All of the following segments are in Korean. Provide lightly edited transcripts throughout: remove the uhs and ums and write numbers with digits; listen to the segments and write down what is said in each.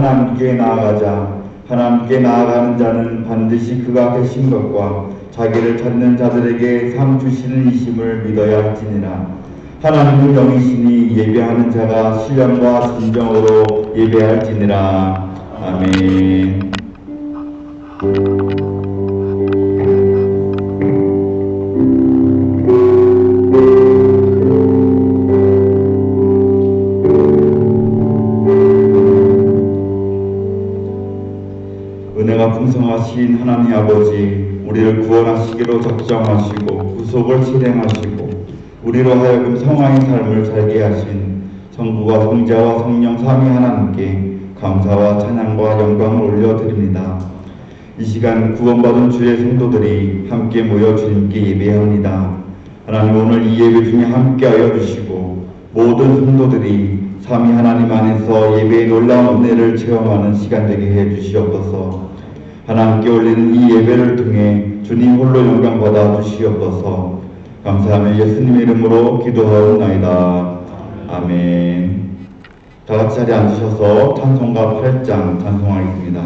하나님께 나아가자. 하나님께 나아가는 자는 반드시 그가 계신 것과 자기를 찾는 자들에게 상 주시는 이심을 믿어야 할지니라. 하나님은 영이시니 예배하는 자가 신령과 진정으로 예배할지니라. 아멘. 은혜가 풍성하신 하나님 아버지, 우리를 구원하시기로 작정하시고 구속을 실행하시고 우리로 하여금 성화의 삶을 살게 하신 성부와 성자와 성령 삼위 하나님께 감사와 찬양과 영광을 올려드립니다. 이 시간 구원받은 주의 성도들이 함께 모여 주님께 예배합니다. 하나님, 오늘 이 예배 중에 함께하여 주시고 모든 성도들이 삼위 하나님 안에서 예배의 놀라운 은혜를 체험하는 시간 되게 해 주시옵소서. 하나님께 올리는 이 예배를 통해 주님 홀로 영광 받아 주시옵소서. 감사하며 예수님의 이름으로 기도하옵나이다. 아멘. 다 같이 자리에 앉으셔서 찬송가 8장 찬송하겠습니다.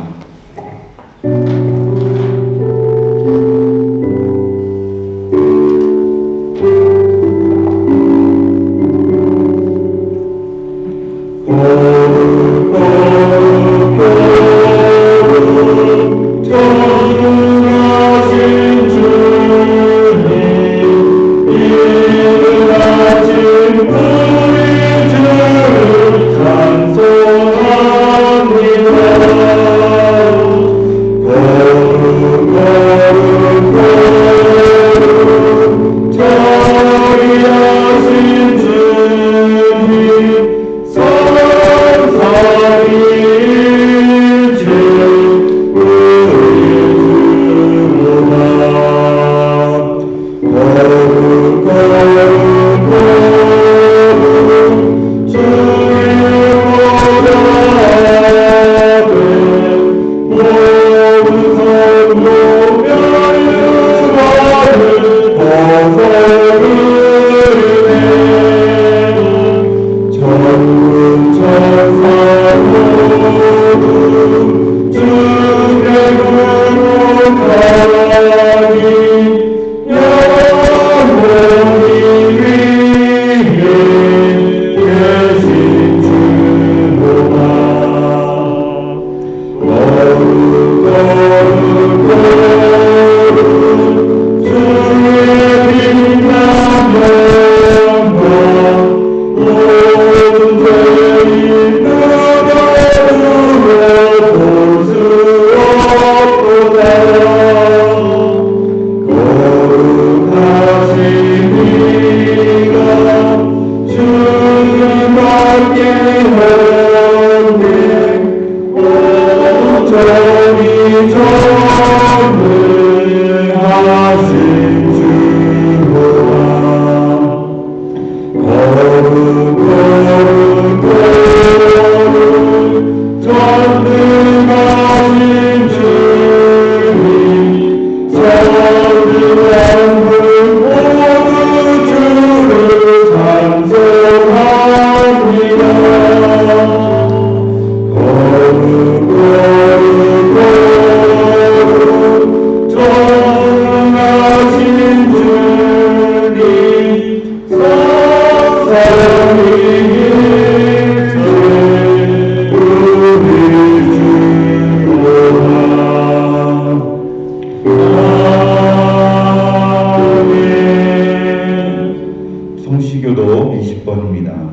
성시교도 20번입니다.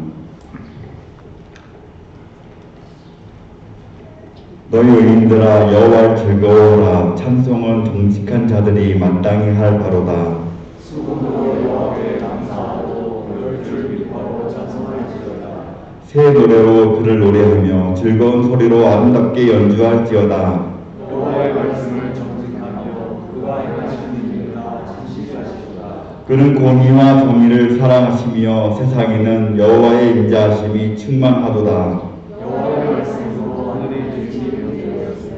너희 의인들아 여호와를 즐거워하라. 찬송은 정직한 자들이 마땅히 할 바로다. 수고로 여호와께 감사하고 그를 줄 미화로 찬송할지어다. 새 노래로 그를 노래하며 즐거운 소리로 아름답게 연주할지어다. 여호와의 말씀을 정직하며 그가 행하시는 일을 다 진실하시도다. 그는 공의와 정의를 사랑하시며 세상에는 여호와의 인자하심이 충만하도다. 여호와의 말씀으로 하늘이 빛이 되었으며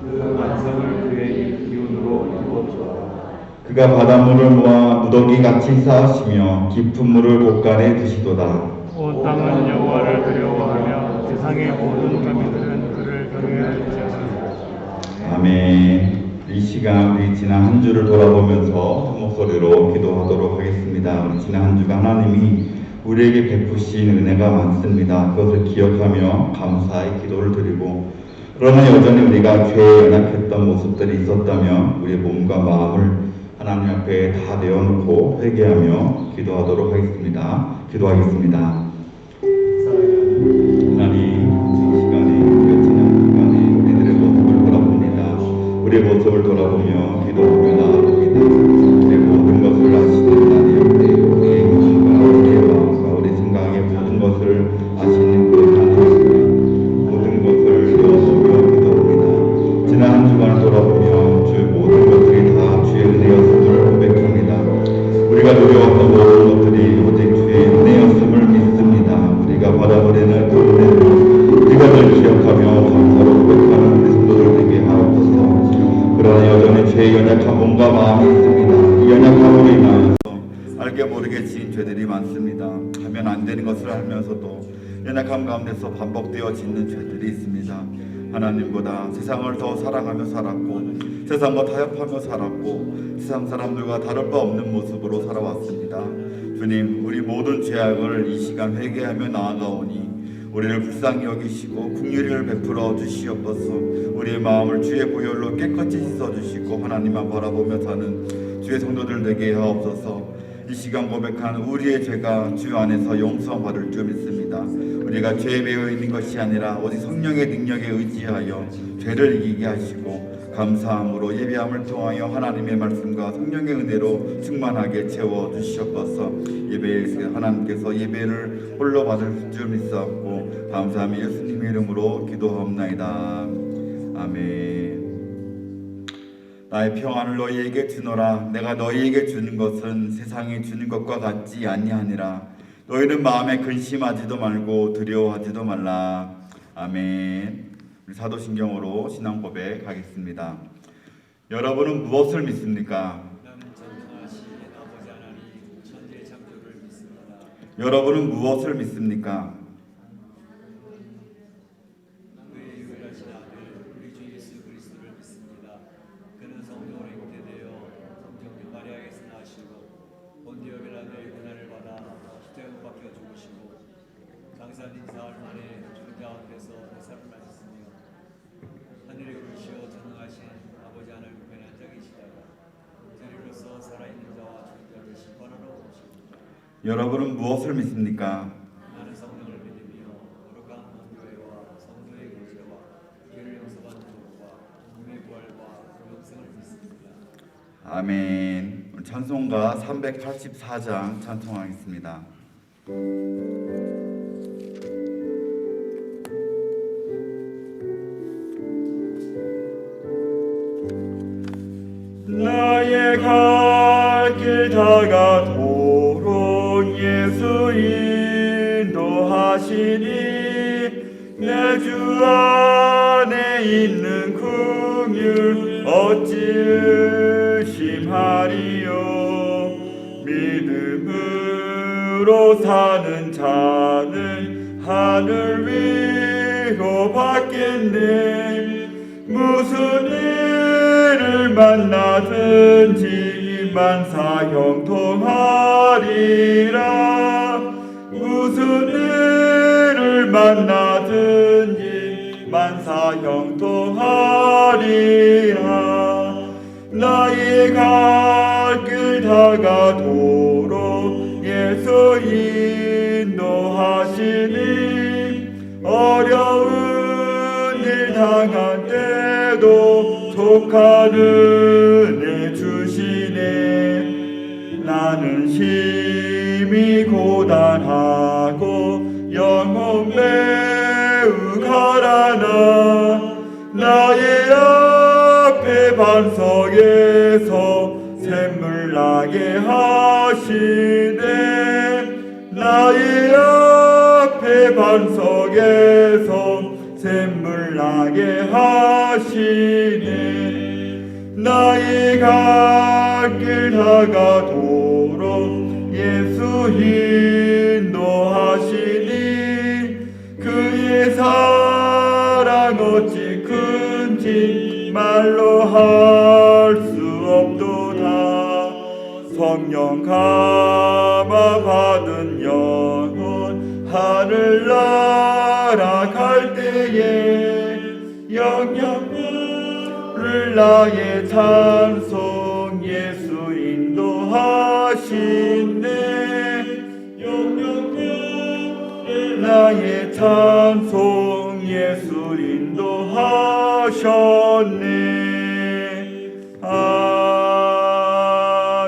그 반성을 그의 기운으로 이루었도다. 그가 바닷물을 모아 누더기같이 쌓으시며 깊은 물을 곳간에 두시도다. 온 땅은 여호와를 두려워하며 세상의 모든 가민들은 그를 아멘. 이 시간 우리 지난 한 주를 돌아보면서 한 목소리로 기도하도록 하겠습니다. 우리 지난 한 주가 하나님이 우리에게 베푸신 은혜가 많습니다. 그것을 기억하며 감사의 기도를 드리고, 그러나 여전히 우리가 죄에 연약했던 모습들이 있었다면 우리의 몸과 마음을 하나님 앞에 다 내어놓고 회개하며 기도하도록 하겠습니다. 기도하겠습니다. 하나님, 이 시간에 우리가 지난 시간에 우리들의 모습을 돌아봅니다. 우리의 모습을 돌아보며 기도하며 나아갑니다. 우리의 모든 것을 아시는 하나님 앞에 우리의 힘과 우리의 마음과 우리 생각의 모든 것을 아시는 그 하나님 앞에 모든 것을 내어놓으며 기도합니다. 지난 한 주간을 돌아보며 주의 모든 것들이 다 주의 은혜였음을 고백합니다. 우리가 누려왔던 모든 것들이 오직 주의 은혜였음을 믿습니다. 우리가 받아들이는 그 은혜를 우리가 늘 기억하며 감사로 고백하는 우리 성도들 되게 하옵소서. 그러나 여전히 죄의 연약한 몸과 마음이 있습니다. 이 연약함으로 인하여서 알게 모르게 지은 죄들이 많습니다. 하면 안 되는 것을 알면서도 연약함 가운데서 반복되어 짓는 죄들이 있습니다. 하나님보다 세상을 더 사랑하며 살았고, 세상과 타협하며 살았고, 세상 사람들과 다를 바 없는 모습으로 살아왔습니다. 주님, 우리 모든 죄악을 이 시간 회개하며 나아가오니 우리를 불쌍히 여기시고 긍휼을 베풀어 주시옵소서. 우리의 마음을 주의 보혈로 깨끗이 씻어주시고 하나님만 바라보며 사는 주의 성도들 되게 하옵소서. 이 시간 고백한 우리의 죄가 주 안에서 용서받을 줄 믿습니다. 우리가 죄에 매여 있는 것이 아니라 오직 성령의 능력에 의지하여 죄를 이기게 하시고 감사함으로 예배함을 통하여 하나님의 말씀과 성령의 은혜로 충만하게 채워주시옵소서. 예배에 하나님께서 예배를 홀로 받을 줄 믿사옵고 감사하며 예수님의 이름으로 기도하옵나이다. 아멘. 나의 평안을 너희에게 주노라. 내가 너희에게 주는 것은 세상이 주는 것과 같지 아니하니라. 너희는 마음에 근심하지도 말고 두려워하지도 말라. 아멘. 우리 사도신경으로 신앙 고백하겠습니다. 여러분은 무엇을 믿습니까? 나는 전능하신 아버지 하나님 천지의 창조를 믿습니다. 여러분은 무엇을 믿습니까? 그의 유일하신 아들 우리 주 예수 그리스도를 믿습니다. 그는 성령으로 잉태되어 성령 마리아에게서 나시고 본디오 빌라도의 고난을 받아 십자가에 못 박혀 죽으시고 장사된 사흘 만에 죽은 자 앞에서 대사를 받았으며 하늘에 오르시어 전능하신 아버지 하나님 우편에 앉아 계시다가 저리로서 살아있는 자와 죽은 자를 심판하러 오십니다. 여러분은 무엇을 믿습니까? 나는 성령을 믿으며 거룩한 공교회와 성도의 교제와 죄를 용서받는 것과 몸의 부활과 영생을 믿습니다. 아멘. 우리 찬송가 384장 찬송하겠습니다. 나의 갈 길 다가도록 예수 인도하시니 내 주 안에 있는 긍휼 어찌 의심하리요. 믿음으로 사는 자는 하늘 위로 받겠네. 무슨 일을 만나든지 만사형통하리라. 무슨 일을 만나든지 만사형통하리라. 나의 갈 길 다가도록 예수 인도하시니 어려운 일 당한 때도 족한 은혜 주시네. 나는 심히 고단하고 영혼 매우 가라나. 나의 앞에 반석에서 샘물 나게 하시네. 나의 앞에 반석에서 샘물 나게 하시네. 나의 갈 길 다가도록 예수 인도하시니 그의 사랑 어찌 큰지 말로 할 수 없도다. 성령 감화 받은 영혼 하늘 날아갈 때에 영영을 나의 찬송 예수 인도하시네. 영영을 나의 찬송 예수 인도하셨네.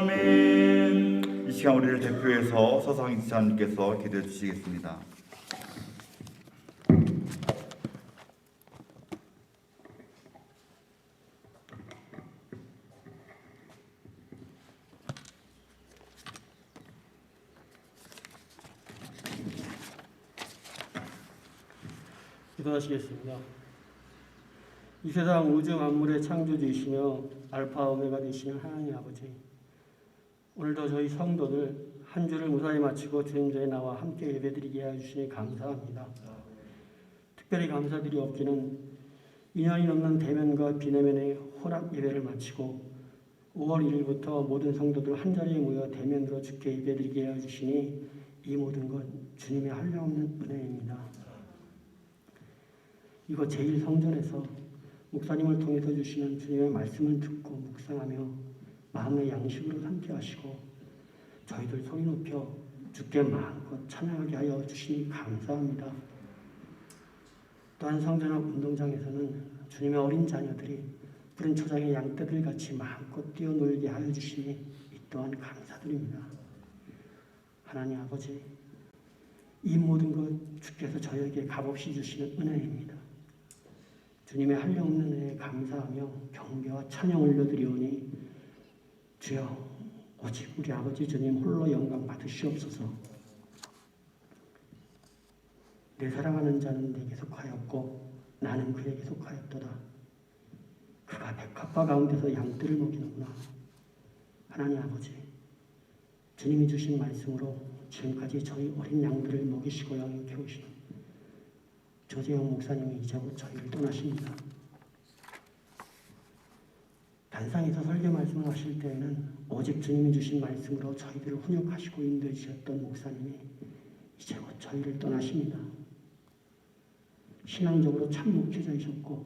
아멘. 이 시간 우리를 대표해서 서상희 지사님께서 기도해 주시겠습니다. 기도하시겠습니다. 이 세상 우주 만물의 창조주이시며 알파 오메가 되시는 하나님 아버지, 오늘도 저희 성도들 한 주를 무사히 마치고 주님전에 나와 함께 예배드리게 해주시니 감사합니다. 특별히 감사드리옵기는 2년이 넘는 대면과 비대면의 혼합 예배를 마치고 5월 1일부터 모든 성도들 한자리에 모여 대면으로 주께 예배드리게 해주시니 이 모든 것 주님의 한량없는 은혜입니다. 이곳 제1성전에서 목사님을 통해서 주시는 주님의 말씀을 듣고 묵상하며 마음의 양식으로 삼게 하시고 저희들 소리 높여 주께 마음껏 찬양하게 하여 주시니 감사합니다. 또한 성전 앞 운동장에서는 주님의 어린 자녀들이 푸른 초장의 양떼들 같이 마음껏 뛰어놀게 하여 주시니 이 또한 감사드립니다. 하나님 아버지, 이 모든 것 주께서 저에게 값없이 주시는 은혜입니다. 주님의 한량없는 은혜에 감사하며 경배와 찬양 올려드리오니 주여 오직 우리 아버지 주님 홀로 영광 받으시옵소서. 내 사랑하는 자는 내게 속하였고 나는 그에게 속하였도다. 그가 백합화 가운데서 양떼를 먹이는구나. 하나님 아버지, 주님이 주신 말씀으로 지금까지 저희 어린 양들을 먹이시고 영에 키우시는 조재영 목사님이 이제 곧 저희를 떠나십니다. 단상에서 설교 말씀을 하실 때에는 오직 주님이 주신 말씀으로 저희들을 훈육하시고 인도해주셨던 목사님이 이제 곧 저희를 떠나십니다. 신앙적으로 참 목회자이셨고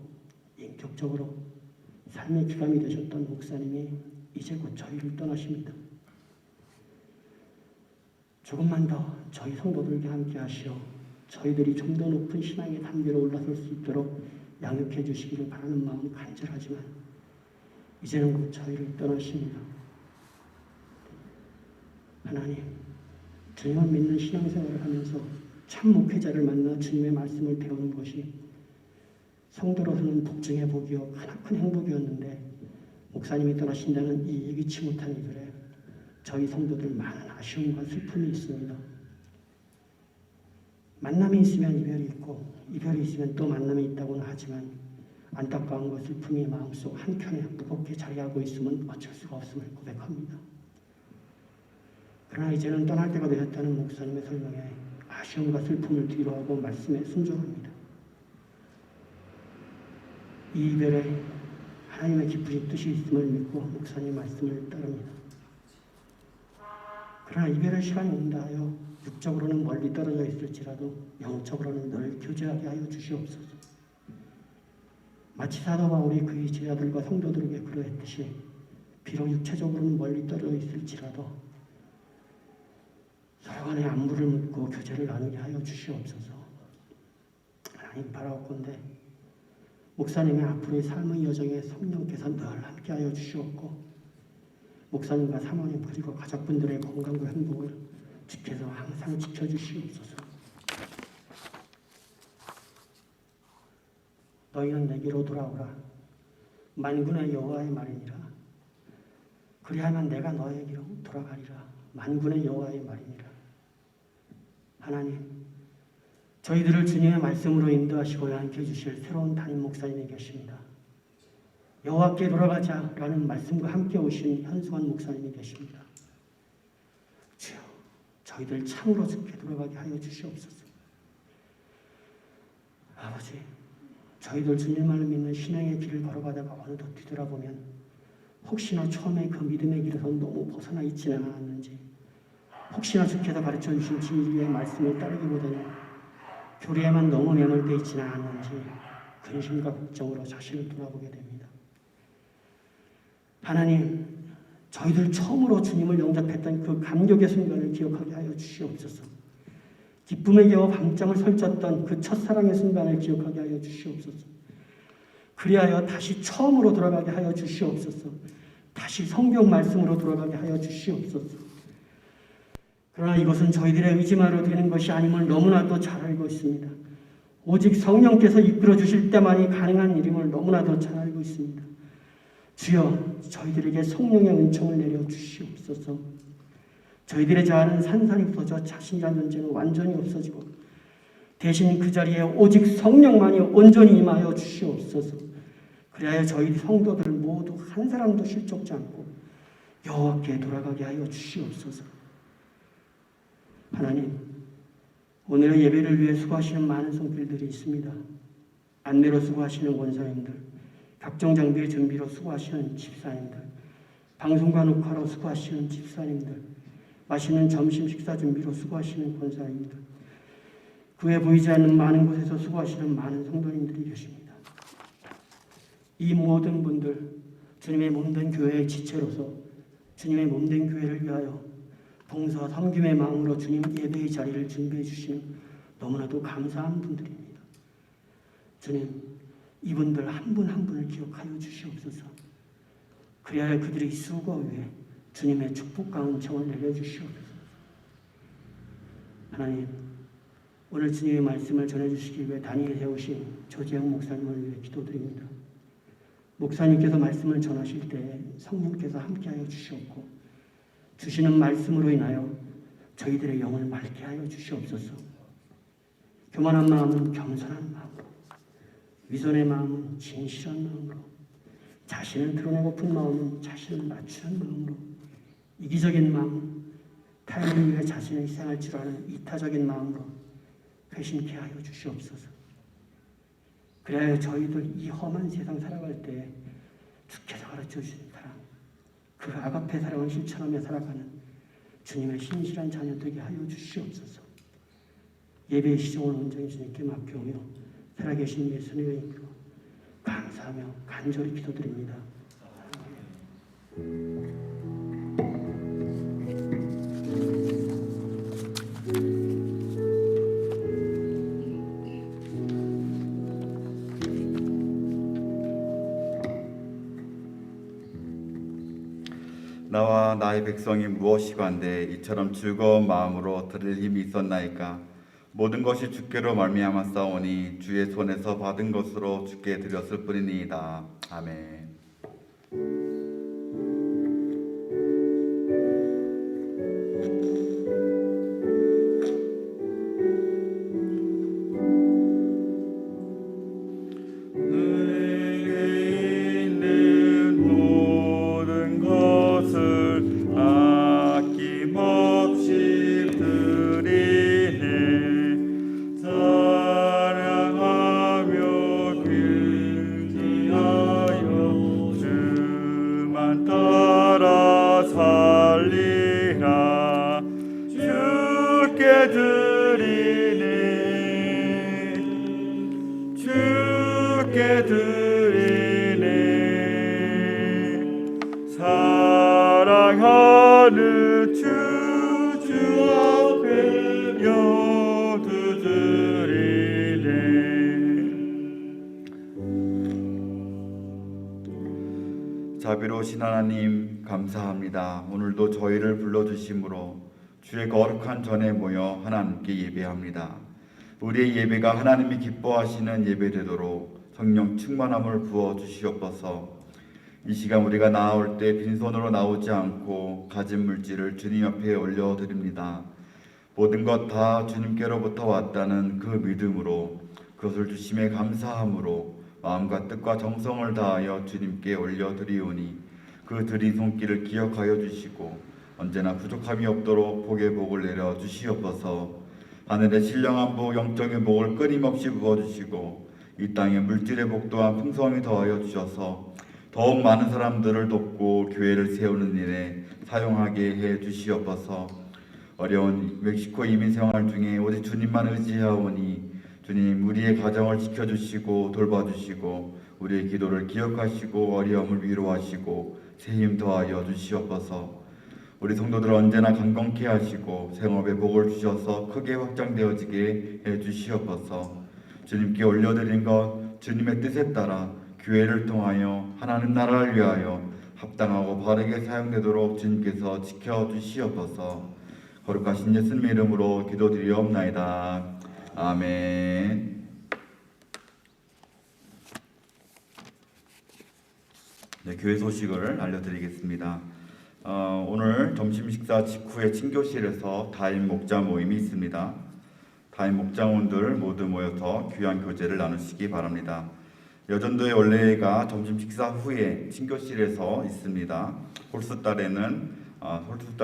인격적으로 삶의 기감이 되셨던 목사님이 이제 곧 저희를 떠나십니다. 조금만 더 저희 성도들과 함께 하시어 저희들이 좀 더 높은 신앙의 단계로 올라설 수 있도록 양육해 주시기를 바라는 마음 간절하지만 이제는 곧 저희를 떠나십니다. 하나님, 주님을 믿는 신앙생활을 하면서 참 목회자를 만나 주님의 말씀을 배우는 것이 성도로서는 복중의 복이요 크나큰 행복이었는데 목사님이 떠나신다는 이 예기치 못한 이들에 저희 성도들 많은 아쉬움과 슬픔이 있습니다. 만남이 있으면 이별이 있고 이별이 있으면 또 만남이 있다고는 하지만 안타까움과 슬픔이 마음속 한켠에 무겁게 자리하고 있으면 어쩔 수가 없음을 고백합니다. 그러나 이제는 떠날 때가 되었다는 목사님의 설명에 아쉬움과 슬픔을 뒤로하고 말씀에 순종합니다. 이 이별에 하나님의 깊으신 뜻이 있음을 믿고 목사님 말씀을 따릅니다. 그러나 이별의 시간이 온다 하여 육적으로는 멀리 떨어져 있을지라도 영적으로는 늘 교제하게 하여 주시옵소서. 마치 사도 바울이 그의 제자들과 성도들에게 그러했듯이 비록 육체적으로는 멀리 떨어져 있을지라도 서로 간에 안부를 묻고 교제를 나누게 하여 주시옵소서. 하나님 바라옵건대 목사님의 앞으로의 삶의 여정에 성령께서 늘 함께하여 주시옵고 목사님과 사모님 그리고 가족분들의 건강과 행복을 주께서 항상 지켜주시옵소서. 너희는 내게로 돌아오라. 만군의 여호와의 말이니라. 그리하면 내가 너에게로 돌아가리라. 만군의 여호와의 말이니라. 하나님, 저희들을 주님의 말씀으로 인도하시고 양육해 주실 새로운 담임 목사님이 계십니다. 여호와께 돌아가자라는 말씀과 함께 오신 현수관 목사님이 계십니다. 주여, 저희들 참으로 주께 돌아가게 하여 주시옵소서. 아버지, 저희들 주님만을 믿는 신앙의 길을 걸어가다가 어느덧 뒤돌아보면 혹시나 처음에 그 믿음의 길에서 너무 벗어나 있지는 않았는지, 혹시나 주께서 가르쳐 주신 진리의 말씀을 따르기보다는 교리에만 너무 매몰되어 있지는 않았는지 근심과 걱정으로 자신을 돌아보게 됩니다. 하나님, 저희들 처음으로 주님을 영접했던 그 감격의 순간을 기억하게 하여 주시옵소서. 기쁨의 겨워 밤잠을 설쳤던 그 첫사랑의 순간을 기억하게 하여 주시옵소서. 그리하여 다시 처음으로 돌아가게 하여 주시옵소서. 다시 성경 말씀으로 돌아가게 하여 주시옵소서. 그러나 이것은 저희들의 의지만으로 되는 것이 아님을 너무나도 잘 알고 있습니다. 오직 성령께서 이끌어 주실 때만이 가능한 일임을 너무나도 잘 알고 있습니다. 주여, 저희들에게 성령의 은총을 내려 주시옵소서. 저희들의 자아는 산산이 부서져 자신이라는 존재는 완전히 없어지고 대신 그 자리에 오직 성령만이 온전히 임하여 주시옵소서. 그리하여 저희 성도들 모두 한 사람도 실족지 않고 여호와께 돌아가게 하여 주시옵소서. 하나님, 오늘의 예배를 위해 수고하시는 많은 손길들이 있습니다. 안내로 수고하시는 권사님들, 각종 장비의 준비로 수고하시는 집사님들, 방송과 녹화로 수고하시는 집사님들, 맛있는 점심 식사 준비로 수고하시는 권사님들, 그 외 보이지 않는 많은 곳에서 수고하시는 많은 성도님들이 계십니다. 이 모든 분들, 주님의 몸된 교회의 지체로서 주님의 몸된 교회를 위하여 봉사와 섬김의 마음으로 주님 예배의 자리를 준비해 주시는 너무나도 감사한 분들입니다. 주님, 이분들 한 분 한 분을 기억하여 주시옵소서. 그리하여 그들의 수고 위에 주님의 축복과 은총을 내려주시옵소서. 하나님, 오늘 주님의 말씀을 전해주시기 위해 단위에 세우신 조재영 목사님을 위해 기도드립니다. 목사님께서 말씀을 전하실 때 성령께서 함께하여 주시옵고 주시는 말씀으로 인하여 저희들의 영을 맑게 하여 주시옵소서. 교만한 마음은 겸손한 마음으로, 위선의 마음은 진실한 마음으로, 자신을 드러내고픈 마음은 자신을 낮추는 마음으로, 이기적인 마음, 타인을 위해 자신을 희생할 줄 아는 이타적인 마음으로 회심케 하여 주시옵소서. 그래야 저희들 이 험한 세상 살아갈 때 주께서 가르쳐 주신 사랑, 그 아가페 사랑을 실천하며 살아가는 주님의 신실한 자녀 되게 하여 주시옵소서. 예배의 시종을 온전히 주님께 맡겨오며 살아계신 예수님의 이름으로 감사하며 간절히 기도드립니다. 나와 나의 백성이 무엇이건대 이처럼 즐거운 마음으로 들을 힘이 있었나이까. 모든 것이 주께로 말미암아 싸우니 주의 손에서 받은 것으로 주께 드렸을 뿐이니이다. 아멘. 사랑하는 주 앞에 모두드리네. 자비로우신 하나님 감사합니다. 오늘도 저희를 불러주심으로 주의 거룩한 전에 모여 하나님께 예배합니다. 우리의 예배가 하나님이 기뻐하시는 예배되도록 성령 충만함을 부어주시옵소서. 이 시간 우리가 나아올 때 빈손으로 나오지 않고 가진 물질을 주님 앞에 올려드립니다. 모든 것 다 주님께로부터 왔다는 그 믿음으로, 그것을 주심에 감사함으로 마음과 뜻과 정성을 다하여 주님께 올려드리오니 그 드린 손길을 기억하여 주시고 언제나 부족함이 없도록 복의 복을 내려 주시옵소서. 하늘의 신령한 복, 영적인 복을 끊임없이 부어주시고 이 땅에 물질의 복 또한 풍성히 더하여 주셔서 더욱 많은 사람들을 돕고 교회를 세우는 일에 사용하게 해 주시옵소서. 어려운 멕시코 이민 생활 중에 오직 주님만 의지하오니 주님 우리의 가정을 지켜주시고 돌봐주시고 우리의 기도를 기억하시고 어려움을 위로하시고 새 힘 더하여 주시옵소서. 우리 성도들 언제나 강건케 하시고 생업에 복을 주셔서 크게 확장되어지게 해 주시옵소서. 주님께 올려드린 것 주님의 뜻에 따라 교회를 통하여 하나님 나라를 위하여 합당하고 바르게 사용되도록 주님께서 지켜주시옵소서. 거룩하신 예수님의 이름으로 기도드리옵나이다. 아멘. 네, 교회 소식을 알려드리겠습니다. 오늘 점심 식사 직후에 친교실에서 다임 목자 모임이 있습니다. 다임 목자원들 모두 모여서 귀한 교제를 나누시기 바랍니다. 여전도의 원래가 점심 식사 후에 친교실에서 있습니다. 홀수달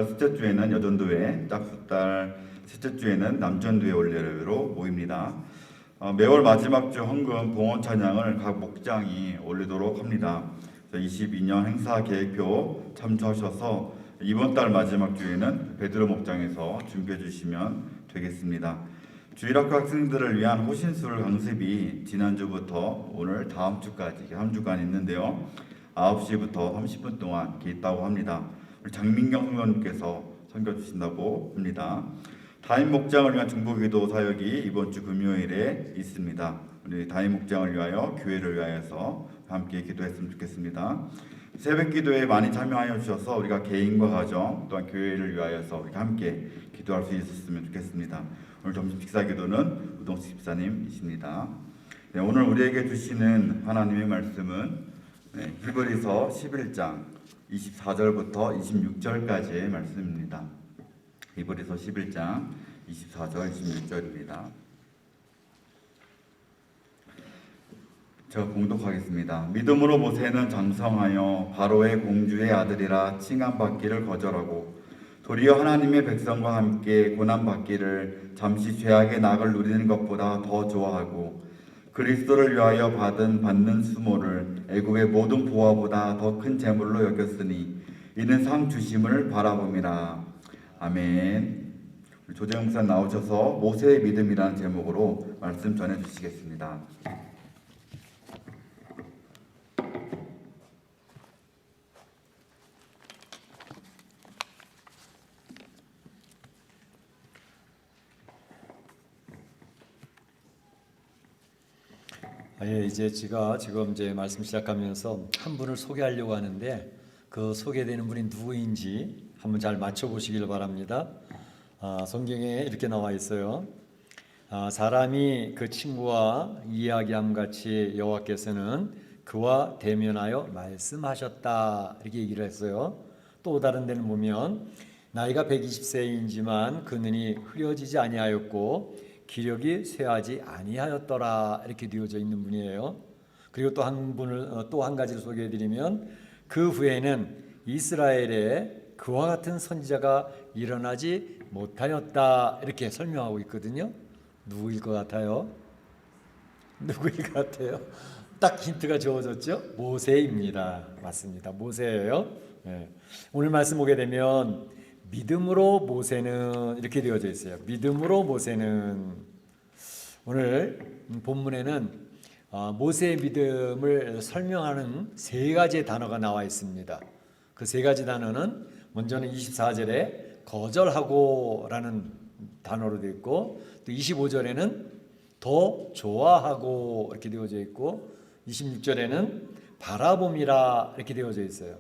셋째 주에는 여전도회, 짝수달 셋째 주에는 남전도회 원래로 모입니다. 매월 마지막 주 헌금 봉헌 찬양을 각 목장이 올리도록 합니다. 22년 행사 계획표 참조하셔서 이번 달 마지막 주에는 베드로 목장에서 준비해 주시면 되겠습니다. 주일학교 학생들을 위한 호신술 강습이 지난주부터 오늘 다음 주까지 한 주간 있는데요. 9시부터 30분 동안 있다고 합니다. 우리 장민경 성도님께서 섬겨주신다고 합니다. 다임 목장을 위한 중보기도 사역이 이번 주 금요일에 있습니다. 우리 다임 목장을 위하여 교회를 위하여서 함께 기도했으면 좋겠습니다. 새벽 기도에 많이 참여하여 주셔서 우리가 개인과 가정 또한 교회를 위하여서 우리가 함께 기도할 수 있었으면 좋겠습니다. 오늘 점심 식사 기도는 우동식 집사님이십니다. 네, 오늘 우리에게 주시는 하나님의 말씀은 히브리서 11장 24절부터 26절까지의 말씀입니다. 히브리서 11장 24절 26절입니다. 제가 봉독하겠습니다. 믿음으로 모세는 장성하여 바로의 공주의 아들이라 칭함받기를 거절하고 도리어 하나님의 백성과 함께 고난받기를 잠시 죄악의 낙을 누리는 것보다 더 좋아하고 그리스도를 위하여 받는 수모를 애굽의 모든 보화보다 더 큰 재물로 여겼으니 이는 상 주심을 바라봄이라. 아멘. 조재영 목사 나오셔서 모세의 믿음이라는 제목으로 말씀 전해 주시겠습니다. 이제 제가 지금 말씀 시작하면서 한 분을 소개하려고 하는데 그 소개되는 분이 누구인지 한번 잘 맞춰보시길 바랍니다. 성경에 이렇게 나와 있어요. 사람이 그 친구와 이야기함 같이 여호와께서는 그와 대면하여 말씀하셨다 이렇게 얘기를 했어요. 또 다른 데는 보면 나이가 120세인지만 그 눈이 흐려지지 아니하였고 기력이 쇠하지 아니하였더라 이렇게 되어져 있는 분이에요. 그리고 또 한 분을 또 한 가지를 소개해드리면 그 후에는 이스라엘에 그와 같은 선지자가 일어나지 못하였다 이렇게 설명하고 있거든요. 누구일 것 같아요? 누구일 것 같아요? 딱 힌트가 주어졌죠? 모세입니다. 맞습니다. 모세예요. 네. 오늘 말씀 보게 되면 믿음으로 모세는 이렇게 되어져 있어요. 믿음으로 모세는 오늘 본문에는 모세의 믿음을 설명하는 세 가지의 단어가 나와 있습니다. 그 세 가지 단어는 먼저는 24절에 거절하고 라는 단어로 되어 있고 또 25절에는 더 좋아하고 이렇게 되어져 있고 26절에는 바라봄이라 이렇게 되어져 있어요.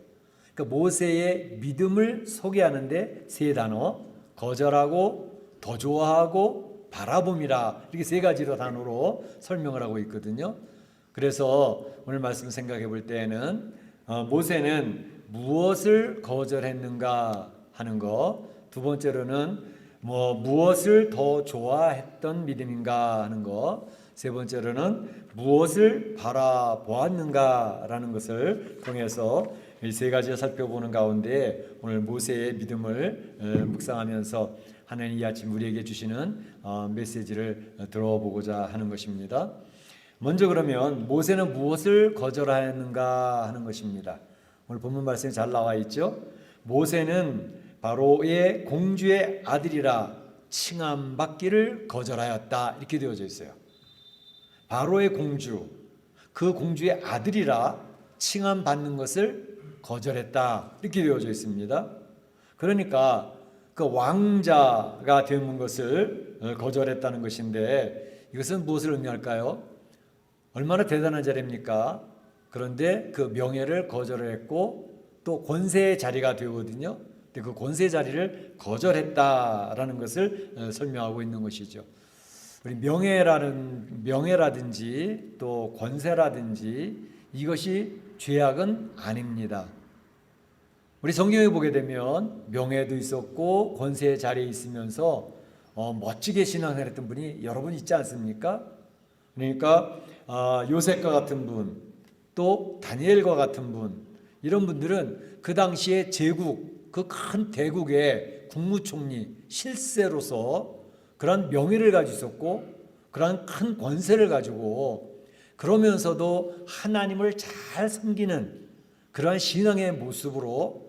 그러니까 모세의 믿음을 소개하는데 세 단어 거절하고 더 좋아하고 바라봄이라 이렇게 세 가지로 단어로 설명을 하고 있거든요. 그래서 오늘 말씀 생각해 볼 때에는 모세는 무엇을 거절했는가 하는 거, 두 번째로는 무엇을 더 좋아했던 믿음인가 하는 거, 세 번째로는 무엇을 바라보았는가라는 것을 통해서 이 세 가지를 살펴보는 가운데 오늘 모세의 믿음을 묵상하면서 하나님 이 아침 우리에게 주시는 메시지를 들어보고자 하는 것입니다. 먼저 그러면 모세는 무엇을 거절하였는가 하는 것입니다. 오늘 본문 말씀에 잘 나와 있죠. 모세는 바로의 공주의 아들이라 칭함받기를 거절하였다 이렇게 되어져 있어요. 바로의 공주, 그 공주의 아들이라 칭함받는 것을 거절했다 이렇게 되어져 있습니다. 그러니까 그 왕자가 되는 것을 거절했다는 것인데 이것은 무엇을 의미할까요? 얼마나 대단한 자리입니까? 그런데 그 명예를 거절했고 또 권세의 자리가 되거든요. 근데 그 권세 자리를 거절했다라는 것을 설명하고 있는 것이죠. 우리 명예라든지 또 권세라든지 이것이 죄악은 아닙니다. 우리 성경에 보게 되면 명예도 있었고 권세의 자리에 있으면서 멋지게 신앙생활했던 분이 여러 분 있지 않습니까? 그러니까 요셉과 같은 분, 또 다니엘과 같은 분, 이런 분들은 그 당시에 제국, 그 큰 대국의 국무총리, 실세로서 그런 명예를 가지고 있었고 그런 큰 권세를 가지고 그러면서도 하나님을 잘 섬기는 그러한 신앙의 모습으로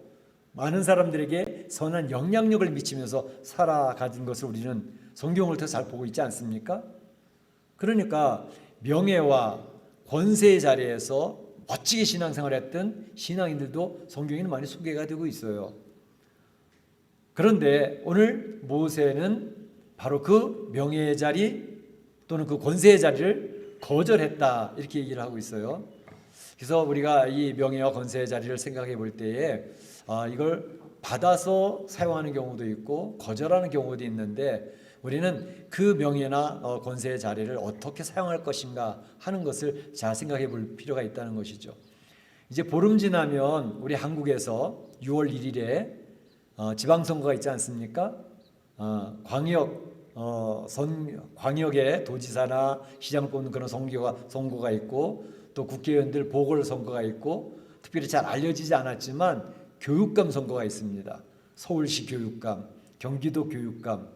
많은 사람들에게 선한 영향력을 미치면서 살아가는 것을 우리는 성경을 통해서 잘 보고 있지 않습니까? 그러니까 명예와 권세의 자리에서 멋지게 신앙생활했던 신앙인들도 성경에는 많이 소개가 되고 있어요. 그런데 오늘 모세는 바로 그 명예의 자리 또는 그 권세의 자리를 거절했다 이렇게 얘기를 하고 있어요. 그래서 우리가 이 명예와 권세의 자리를 생각해 볼 때에 이걸 받아서 사용하는 경우도 있고 거절하는 경우도 있는데 우리는 그 명예나 권세의 자리를 어떻게 사용할 것인가 하는 것을 잘 생각해 볼 필요가 있다는 것이죠. 이제 보름 지나면 우리 한국에서 6월 1일에 지방선거가 있지 않습니까? 광역의 도지사나 시장을 뽑는 그런 선거가 있고 또 국회의원들 보궐선거가 있고 특별히 잘 알려지지 않았지만 교육감 선거가 있습니다. 서울시 교육감, 경기도 교육감.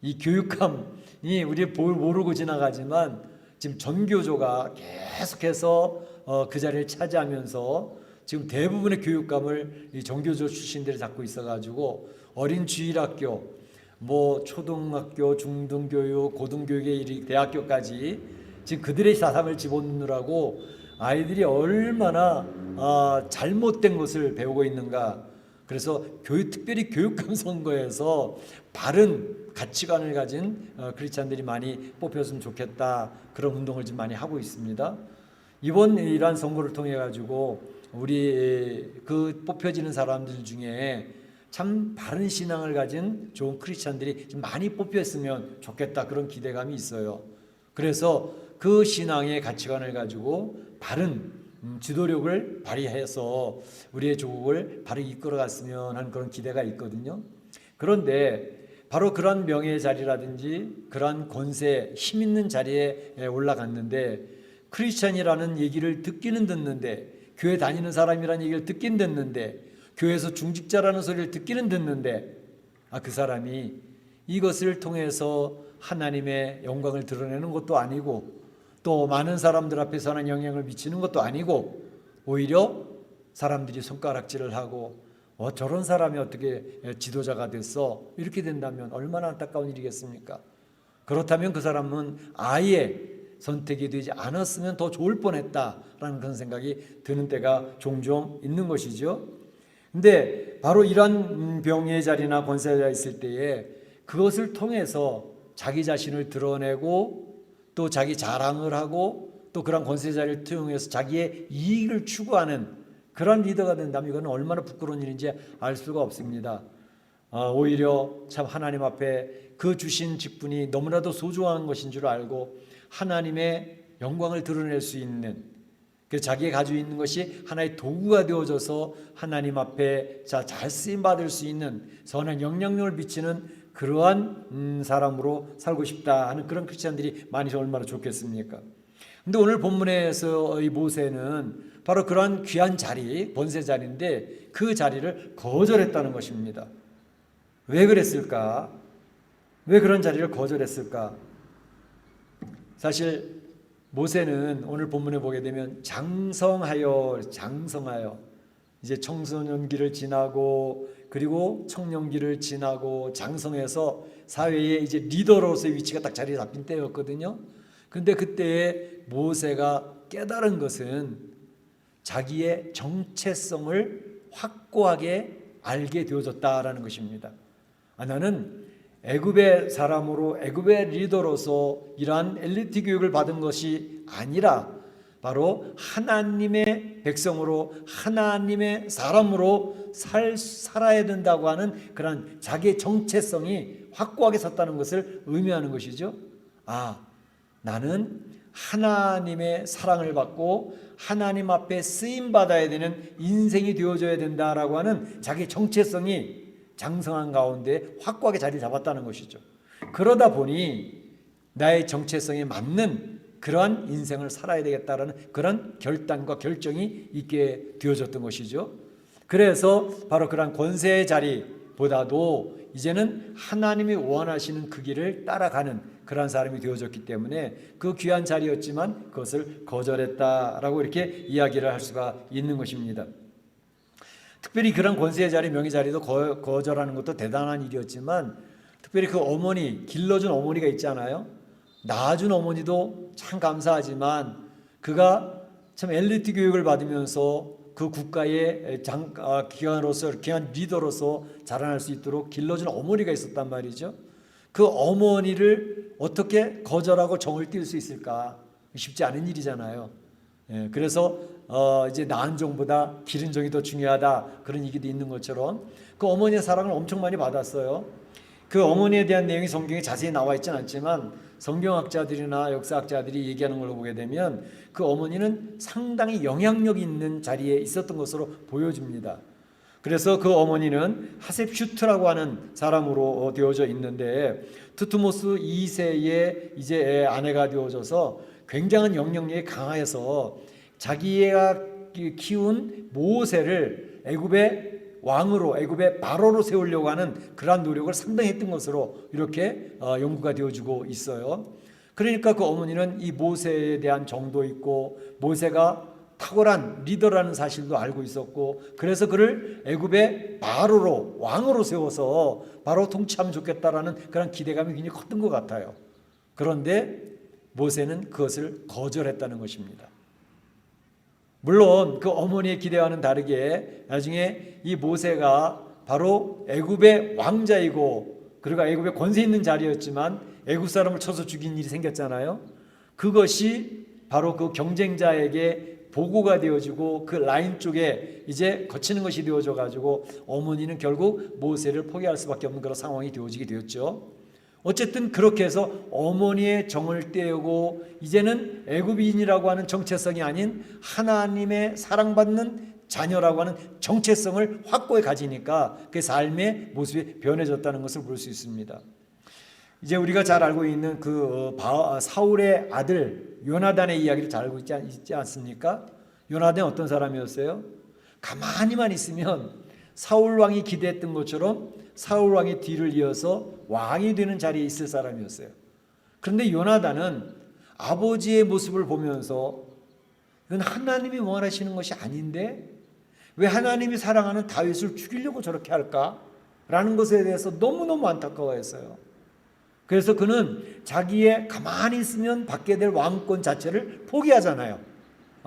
이 교육감이 우리 모르고 지나가지만 지금 전교조가 계속해서 그 자리를 차지하면서 지금 대부분의 교육감을 이 전교조 출신들이 잡고 있어가지고 어린 주일학교, 뭐 초등학교, 중등교육, 고등교육에 이르 대학교까지 지금 그들의 사상을 집어넣느라고 아이들이 얼마나 잘못된 것을 배우고 있는가. 그래서 특별히 교육감 선거에서 바른 가치관을 가진 크리스찬들이 많이 뽑혔으면 좋겠다. 그런 운동을 좀 많이 하고 있습니다. 이번 이러한 선거를 통해 가지고 우리 그 뽑혀지는 사람들 중에 참 바른 신앙을 가진 좋은 크리스찬들이 좀 많이 뽑혔으면 좋겠다. 그런 기대감이 있어요. 그래서 그 신앙의 가치관을 가지고 바른 지도력을 발휘해서 우리의 조국을 바르게 이끌어갔으면 하는 그런 기대가 있거든요. 그런데 바로 그런 명예의 자리라든지 그런 권세, 힘 있는 자리에 올라갔는데 크리스찬이라는 얘기를 듣기는 듣는데 교회 다니는 사람이라는 얘기를 듣긴 듣는데 교회에서 중직자라는 소리를 듣기는 듣는데 그 사람이 이것을 통해서 하나님의 영광을 드러내는 것도 아니고 또 많은 사람들 앞에서 하는 영향을 미치는 것도 아니고 오히려 사람들이 손가락질을 하고 저런 사람이 어떻게 지도자가 됐어? 이렇게 된다면 얼마나 안타까운 일이겠습니까? 그렇다면 그 사람은 아예 선택이 되지 않았으면 더 좋을 뻔했다라는 그런 생각이 드는 때가 종종 있는 것이죠. 근데 바로 이런 명예의 자리나 권세가 있을 때에 그것을 통해서 자기 자신을 드러내고 또 자기 자랑을 하고 또 그런 권세 자리를 통해서 자기의 이익을 추구하는 그런 리더가 된다면 이건 얼마나 부끄러운 일인지 알 수가 없습니다. 오히려 참 하나님 앞에 그 주신 직분이 너무나도 소중한 것인 줄 알고 하나님의 영광을 드러낼 수 있는 그 자기가 가지고 있는 것이 하나의 도구가 되어져서 하나님 앞에 잘 쓰임 받을 수 있는 선한 영향력을 미치는 그러한 사람으로 살고 싶다 하는 그런 크리스찬들이 많이 얼마나 좋겠습니까? 근데 오늘 본문에서 이 모세는 바로 그러한 귀한 자리, 권세 자리인데 그 자리를 거절했다는 것입니다. 왜 그랬을까? 왜 그런 자리를 거절했을까? 사실 모세는 오늘 본문에 보게 되면 장성하여 이제 청소년기를 지나고 그리고 청년기를 지나고 장성해서 사회에 이제 리더로서의 위치가 딱 자리 잡힌 때였거든요. 그런데 그때에 모세가 깨달은 것은 자기의 정체성을 확고하게 알게 되어졌다라는 것입니다. 나는 애굽의 사람으로 애굽의 리더로서 이러한 엘리트 교육을 받은 것이 아니라 바로 하나님의 백성으로 하나님의 사람으로 살아야 된다고 하는 그런 자기의 정체성이 확고하게 섰다는 것을 의미하는 것이죠. 나는 하나님의 사랑을 받고 하나님 앞에 쓰임받아야 되는 인생이 되어줘야 된다라고 하는 자기의 정체성이 장성한 가운데 확고하게 자리 잡았다는 것이죠. 그러다 보니 나의 정체성에 맞는 그러한 인생을 살아야 되겠다라는 그런 결단과 결정이 있게 되어졌던 것이죠. 그래서 바로 그러한 권세의 자리보다도 이제는 하나님이 원하시는 그 길을 따라가는 그러한 사람이 되어졌기 때문에 그 귀한 자리였지만 그것을 거절했다라고 이렇게 이야기를 할 수가 있는 것입니다. 특별히 그런 권세의 자리, 명의 자리도 거절하는 것도 대단한 일이었지만 특별히 그 어머니, 길러준 어머니가 있잖아요. 낳아준 어머니도 참 감사하지만 그가 참 엘리트 교육을 받으면서 그 국가의 귀한 리더로서 자라날 수 있도록 길러준 어머니가 있었단 말이죠. 그 어머니를 어떻게 거절하고 정을 띄울 수 있을까? 쉽지 않은 일이잖아요. 그래서 이제 낳은 종보다 기른 종이 더 중요하다 그런 얘기도 있는 것처럼 그 어머니의 사랑을 엄청 많이 받았어요. 그 어머니에 대한 내용이 성경에 자세히 나와 있지는 않지만 성경학자들이나 역사학자들이 얘기하는 걸 보게 되면 그 어머니는 상당히 영향력 있는 자리에 있었던 것으로 보여집니다. 그래서 그 어머니는 하셉슈트라고 하는 사람으로 되어져 있는데 투트모스 2세의 이제 아내가 되어져서 굉장한 영향력이 강해서 자기가 키운 모세를 애굽의 왕으로 애굽의 바로로 세우려고 하는 그러한 노력을 상당히 했던 것으로 이렇게 연구가 되어지고 있어요. 그러니까 그 어머니는 이 모세에 대한 정도 있고 모세가 탁월한 리더라는 사실도 알고 있었고 그래서 그를 애굽의 바로로 왕으로 세워서 바로 통치하면 좋겠다라는 그런 기대감이 굉장히 컸던 것 같아요. 그런데 모세는 그것을 거절했다는 것입니다. 물론 그 어머니의 기대와는 다르게 나중에 이 모세가 바로 애굽의 왕자이고 그리고 애굽의 권세 있는 자리였지만 애굽 사람을 쳐서 죽인 일이 생겼잖아요. 그것이 바로 그 경쟁자에게 보고가 되어지고 그 라인 쪽에 이제 거치는 것이 되어져 가지고 어머니는 결국 모세를 포기할 수밖에 없는 그런 상황이 되어지게 되었죠. 어쨌든 그렇게 해서 어머니의 정을 떼우고 이제는 애굽인이라고 하는 정체성이 아닌 하나님의 사랑받는 자녀라고 하는 정체성을 확고히 가지니까 그 삶의 모습이 변해졌다는 것을 볼 수 있습니다. 이제 우리가 잘 알고 있는 그 사울의 아들 요나단의 이야기를 잘 알고 있지 않습니까? 요나단이 어떤 사람이었어요? 가만히만 있으면 사울 왕이 기대했던 것처럼 사울 왕의 뒤를 이어서 왕이 되는 자리에 있을 사람이었어요. 그런데 요나단은 아버지의 모습을 보면서 이건 하나님이 원하시는 것이 아닌데 왜 하나님이 사랑하는 다윗을 죽이려고 저렇게 할까? 라는 것에 대해서 너무너무 안타까워했어요. 그래서 그는 자기의 가만히 있으면 받게 될 왕권 자체를 포기하잖아요.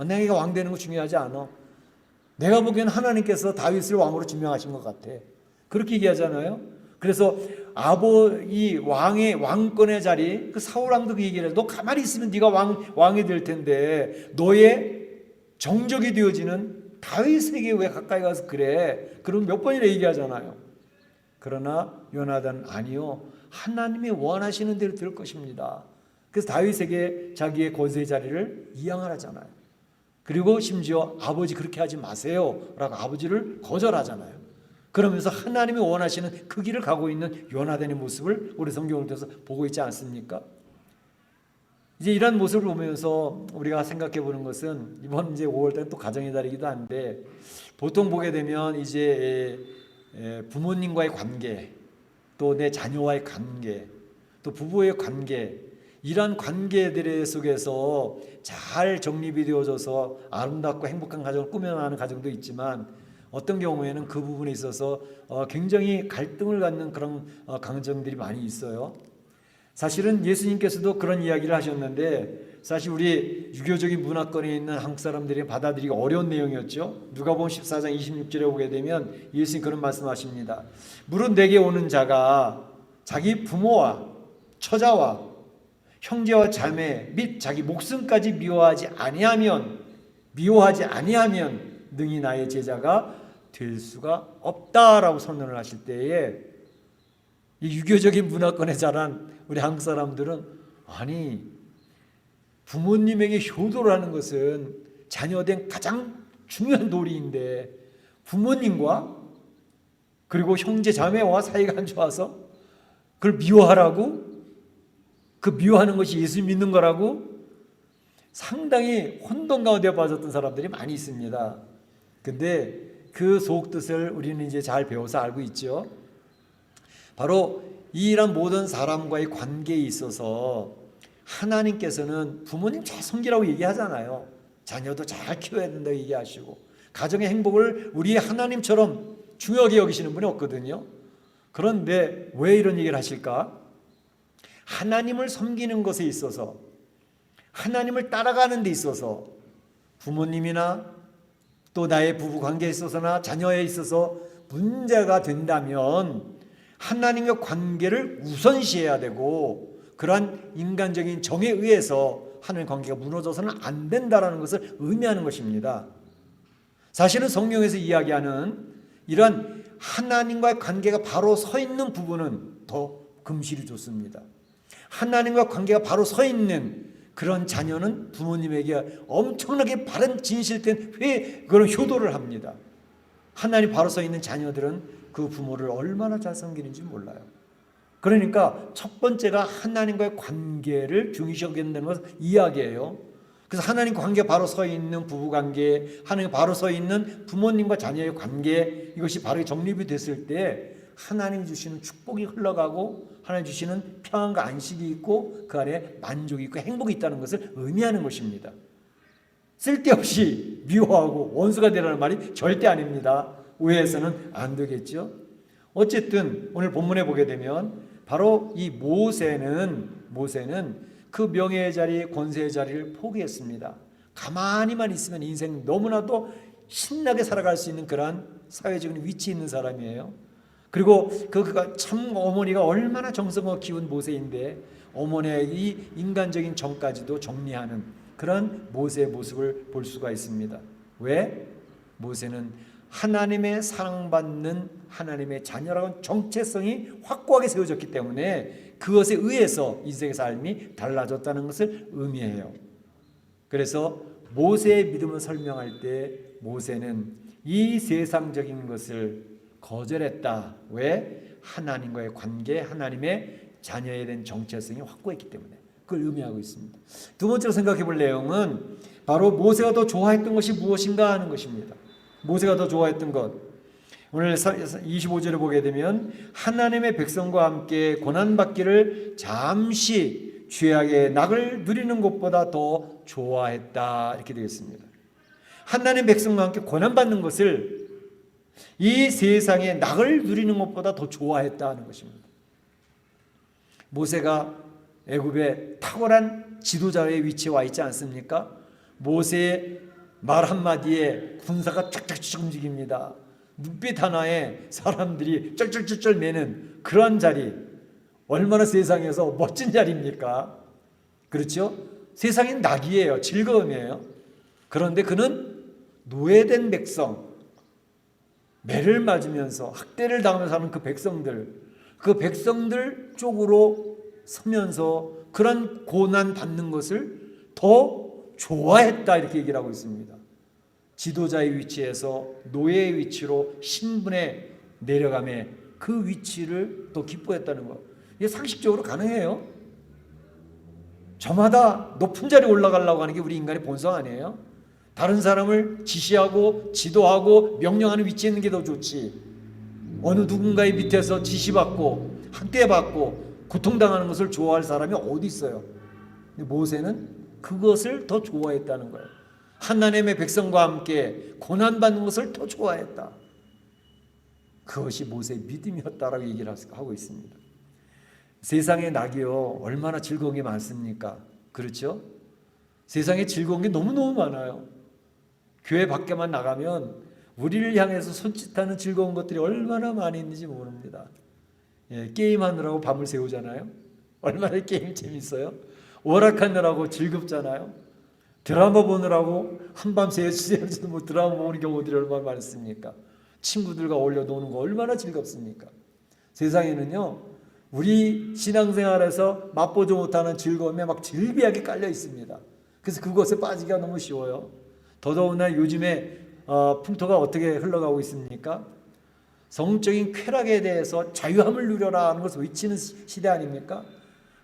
내가 왕 되는 거 중요하지 않아. 내가 보기엔 하나님께서 다윗을 왕으로 지명하신 것 같아. 그렇게 얘기하잖아요. 그래서 이 왕의 왕권의 자리, 그 사울 왕도 그 얘기를 해요. 너 가만히 있으면 네가 왕이 될 텐데 너의 정적이 되어지는 다윗에게 왜 가까이 가서 그래? 그럼 몇 번이나 얘기하잖아요. 그러나 요나단 아니요. 하나님이 원하시는 대로 될 것입니다. 그래서 다윗에게 자기의 권세의 자리를 이양하잖아요. 그리고 심지어 아버지 그렇게 하지 마세요 라고 아버지를 거절하잖아요. 그러면서 하나님이 원하시는 그 길을 가고 있는 요나단의 모습을 우리 성경을 통해서 보고 있지 않습니까? 이제 이런 모습을 보면서 우리가 생각해 보는 것은 이번 이제 5월달은 또 가정의 달이기도 한데 보통 보게 되면 이제 부모님과의 관계 또 내 자녀와의 관계 또 부부의 관계 이러한 관계들 속에서 잘 정립이 되어져서 아름답고 행복한 가정을 꾸며나가는 가정도 있지만 어떤 경우에는 그 부분에 있어서 굉장히 갈등을 갖는 그런 가정들이 많이 있어요. 사실은 예수님께서도 그런 이야기를 하셨는데 사실 우리 유교적인 문화권에 있는 한국 사람들이 받아들이기 어려운 내용이었죠. 누가복음 14장 26절에 보게 되면 예수님 그런 말씀하십니다. 무릇 내게 오는 자가 자기 부모와 처자와 형제와 자매 및 자기 목숨까지 미워하지 아니하면 능히 나의 제자가 될 수가 없다라고 선언을 하실 때에 이 유교적인 문화권에 자란 우리 한국 사람들은 아니 부모님에게 효도를 하는 것은 자녀된 가장 중요한 도리인데 부모님과 그리고 형제 자매와 사이가 안 좋아서 그걸 미워하라고? 그 미워하는 것이 예수 믿는 거라고? 상당히 혼돈 가운데 빠졌던 사람들이 많이 있습니다. 근데 그 속뜻을 우리는 이제 잘 배워서 알고 있죠. 바로 이런 모든 사람과의 관계에 있어서 하나님께서는 부모님 잘 섬기라고 얘기하잖아요. 자녀도 잘 키워야 된다고 얘기하시고 가정의 행복을 우리 하나님처럼 중요하게 여기시는 분이 없거든요. 그런데 왜 이런 얘기를 하실까? 하나님을 섬기는 것에 있어서 하나님을 따라가는 데 있어서 부모님이나 또 나의 부부 관계에 있어서나 자녀에 있어서 문제가 된다면 하나님과 관계를 우선시해야 되고 그러한 인간적인 정에 의해서 하나님 관계가 무너져서는 안 된다는 것을 의미하는 것입니다. 사실은 성경에서 이야기하는 이런 하나님과의 관계가 바로 서 있는 부분은 더 금실이 좋습니다. 하나님과 관계가 바로 서 있는 그런 자녀는 부모님에게 엄청나게 바른 진실된 그런 효도를 합니다. 하나님 바로 서 있는 자녀들은 그 부모를 얼마나 잘 섬기는지 몰라요. 그러니까 첫 번째가 하나님과의 관계를 중요시 여긴다는 것을 이야기해요. 그래서 하나님과 관계가 바로 서 있는 부부관계, 하나님과 바로 서 있는 부모님과 자녀의 관계, 이것이 바로 정립이 됐을 때 하나님이 주시는 축복이 흘러가고 하나님 주시는 평안과 안식이 있고 그 안에 만족이 있고 행복이 있다는 것을 의미하는 것입니다. 쓸데없이 미워하고 원수가 되라는 말이 절대 아닙니다. 오해해서는 안 되겠죠. 어쨌든 오늘 본문에 보게 되면 바로 이 모세는 그 명예의 자리, 권세의 자리를 포기했습니다. 가만히만 있으면 인생 너무나도 신나게 살아갈 수 있는 그러한 사회적인 위치에 있는 사람이에요. 그리고 그가 참 어머니가 얼마나 정성을 키운 모세인데 어머니의 이 인간적인 정까지도 정리하는 그런 모세의 모습을 볼 수가 있습니다. 왜? 모세는 하나님의 사랑받는 하나님의 자녀라는 정체성이 확고하게 세워졌기 때문에 그것에 의해서 인생의 삶이 달라졌다는 것을 의미해요. 그래서 모세의 믿음을 설명할 때 모세는 이 세상적인 것을 거절했다. 왜? 하나님과의 관계, 하나님의 자녀에 대한 정체성이 확고했기 때문에 그걸 의미하고 있습니다. 두 번째로 생각해 볼 내용은 바로 모세가 더 좋아했던 것이 무엇인가 하는 것입니다. 모세가 더 좋아했던 것. 오늘 25절에 보게 되면 하나님의 백성과 함께 고난받기를 잠시 죄악의 낙을 누리는 것보다 더 좋아했다. 이렇게 되겠습니다. 하나님 백성과 함께 고난받는 것을 이 세상의 낙을 누리는 것보다 더 좋아했다는 것입니다. 모세가 애굽의 탁월한 지도자의 위치에 와 있지 않습니까? 모세의 말 한마디에 군사가 쫙쫙쫙 움직입니다. 눈빛 하나에 사람들이 쩔쩔쩔쩔 매는 그런 자리, 얼마나 세상에서 멋진 자리입니까? 그렇죠? 세상엔 낙이에요. 즐거움이에요. 그런데 그는 노예된 백성, 매를 맞으면서 학대를 당하면서 사는 그 백성들 쪽으로 서면서 그런 고난 받는 것을 더 좋아했다 이렇게 얘기를 하고 있습니다. 지도자의 위치에서 노예의 위치로 신분에 내려감에 그 위치를 더 기뻐했다는 것. 이게 상식적으로 가능해요. 저마다 높은 자리에 올라가려고 하는 게 우리 인간의 본성 아니에요? 다른 사람을 지시하고 지도하고 명령하는 위치에 있는 게 더 좋지. 어느 누군가의 밑에서 지시받고 학대받고 고통당하는 것을 좋아할 사람이 어디 있어요? 모세는 그것을 더 좋아했다는 거예요. 하나님의 백성과 함께 고난받는 것을 더 좋아했다. 그것이 모세의 믿음이었다라고 얘기를 하고 있습니다. 세상의 낙이요 얼마나 즐거운 게 많습니까? 그렇죠? 세상에 즐거운 게 너무너무 많아요. 교회 밖에만 나가면 우리를 향해서 손짓하는 즐거운 것들이 얼마나 많이 있는지 모릅니다. 게임하느라고 밤을 새우잖아요. 얼마나 게임이 재밌어요. 오락하느라고 즐겁잖아요. 드라마 보느라고 한밤 새지도 뭐 드라마 보는 경우들이 얼마나 많습니까? 친구들과 어울려 노는 거 얼마나 즐겁습니까? 세상에는요 우리 신앙생활에서 맛보지 못하는 즐거움에 막 질비하게 깔려 있습니다. 그래서 그것에 빠지기가 너무 쉬워요. 더더구나 요즘에 풍토가 어떻게 흘러가고 있습니까? 성적인 쾌락에 대해서 자유함을 누려라 하는 것을 외치는 시대 아닙니까?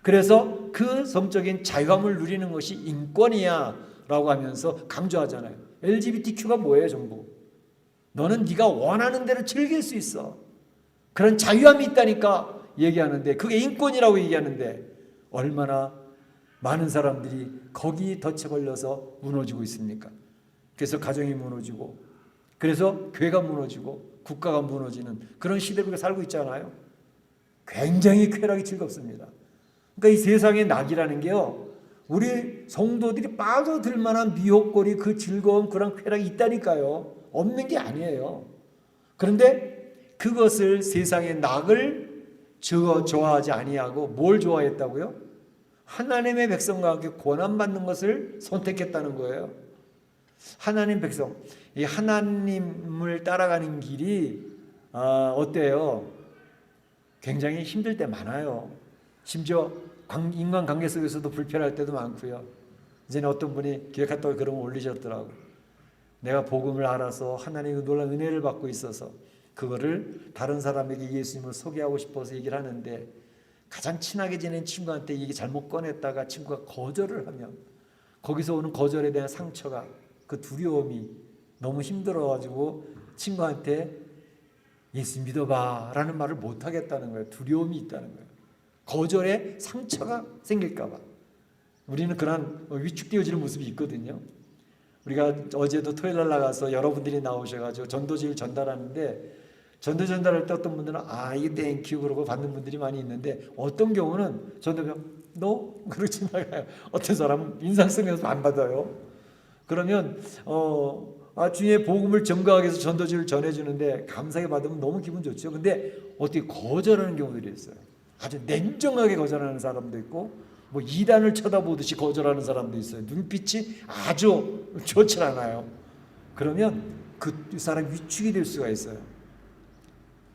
그래서 그 성적인 자유함을 누리는 것이 인권이야 라고 하면서 강조하잖아요. LGBTQ가 뭐예요 전부? 너는 네가 원하는 대로 즐길 수 있어. 그런 자유함이 있다니까 얘기하는데 그게 인권이라고 얘기하는데 얼마나 많은 사람들이 거기에 덫에 걸려서 무너지고 있습니까? 그래서 가정이 무너지고 그래서 교회가 무너지고 국가가 무너지는 그런 시대를 우리가 살고 있잖아요. 굉장히 쾌락이 즐겁습니다. 그러니까 이 세상의 낙이라는 게요 우리 성도들이 빠져들 만한 미혹거리 그 즐거움 그런 쾌락이 있다니까요. 없는 게 아니에요. 그런데 그것을 세상의 낙을 좋아하지 아니하고 뭘 좋아했다고요? 하나님의 백성과 함께 고난받는 것을 선택했다는 거예요. 하나님 백성, 이 하나님을 따라가는 길이 어때요? 굉장히 힘들 때 많아요. 심지어 인간관계 속에서도 불편할 때도 많고요. 이제는 어떤 분이 교회 갔다가 그런 거 올리셨더라고. 내가 복음을 알아서 하나님의 놀라운 은혜를 받고 있어서 그거를 다른 사람에게 예수님을 소개하고 싶어서 얘기를 하는데 가장 친하게 지낸 친구한테 이게 잘못 꺼냈다가 친구가 거절을 하면 거기서 오는 거절에 대한 상처가 그 두려움이 너무 힘들어가지고 친구한테 예수 믿어봐 라는 말을 못하겠다는 거예요. 두려움이 있다는 거예요. 거절에 상처가 생길까 봐. 우리는 그런 위축되어지는 모습이 있거든요. 우리가 어제도 토요일 날 나가서 여러분들이 나오셔가지고 전도지를 전달하는데 전도 전달할 때 어떤 분들은 이게 땡큐 그러고 받는 분들이 많이 있는데 어떤 경우는 전도면 너? 그러고 지나가요. 어떤 사람은 인상성에서 안 받아요. 그러면 주님의 복음을 전가하기 위해서 전도지를 전해주는데 감사하게 받으면 너무 기분 좋죠. 근데 어떻게 거절하는 경우들이 있어요. 아주 냉정하게 거절하는 사람도 있고 뭐 이단을 쳐다보듯이 거절하는 사람도 있어요. 눈빛이 아주 좋지 않아요. 그러면 그 사람이 위축이 될 수가 있어요.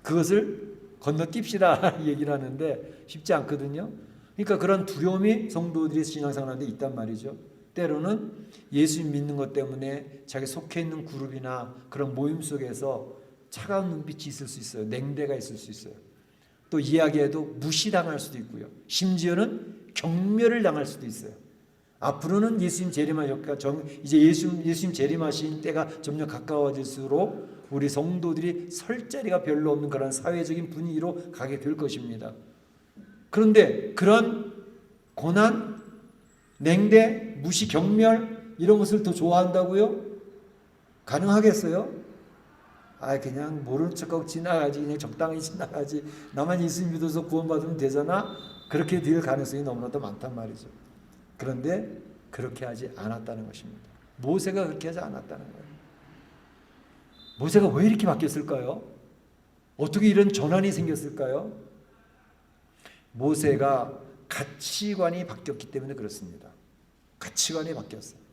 그것을 건너뜁시다 얘기를 하는데 쉽지 않거든요. 그러니까 그런 두려움이 성도들이 신앙생활하는데 있단 말이죠. 때로는 예수 믿는 것 때문에 자기 속해 있는 그룹이나 그런 모임 속에서 차가운 눈빛이 있을 수 있어요. 냉대가 있을 수 있어요. 또 이야기해도 무시당할 수도 있고요. 심지어는 경멸을 당할 수도 있어요. 앞으로는 예수님 재림하셨까 이제 예수님 재림하신 때가 점점 가까워질수록 우리 성도들이 설 자리가 별로 없는 그런 사회적인 분위기로 가게 될 것입니다. 그런데 그런 고난, 냉대, 무시, 경멸 이런 것을 더 좋아한다고요? 가능하겠어요? 그냥 모르는 척하고 지나가지, 그냥 적당히 지나가지. 나만 예수 믿어서 구원받으면 되잖아. 그렇게 될 가능성이 너무나도 많단 말이죠. 그런데 그렇게 하지 않았다는 것입니다. 모세가 그렇게 하지 않았다는 거예요. 모세가 왜 이렇게 바뀌었을까요? 어떻게 이런 전환이 생겼을까요? 모세가 가치관이 바뀌었기 때문에 그렇습니다. 가치관이 바뀌었어요.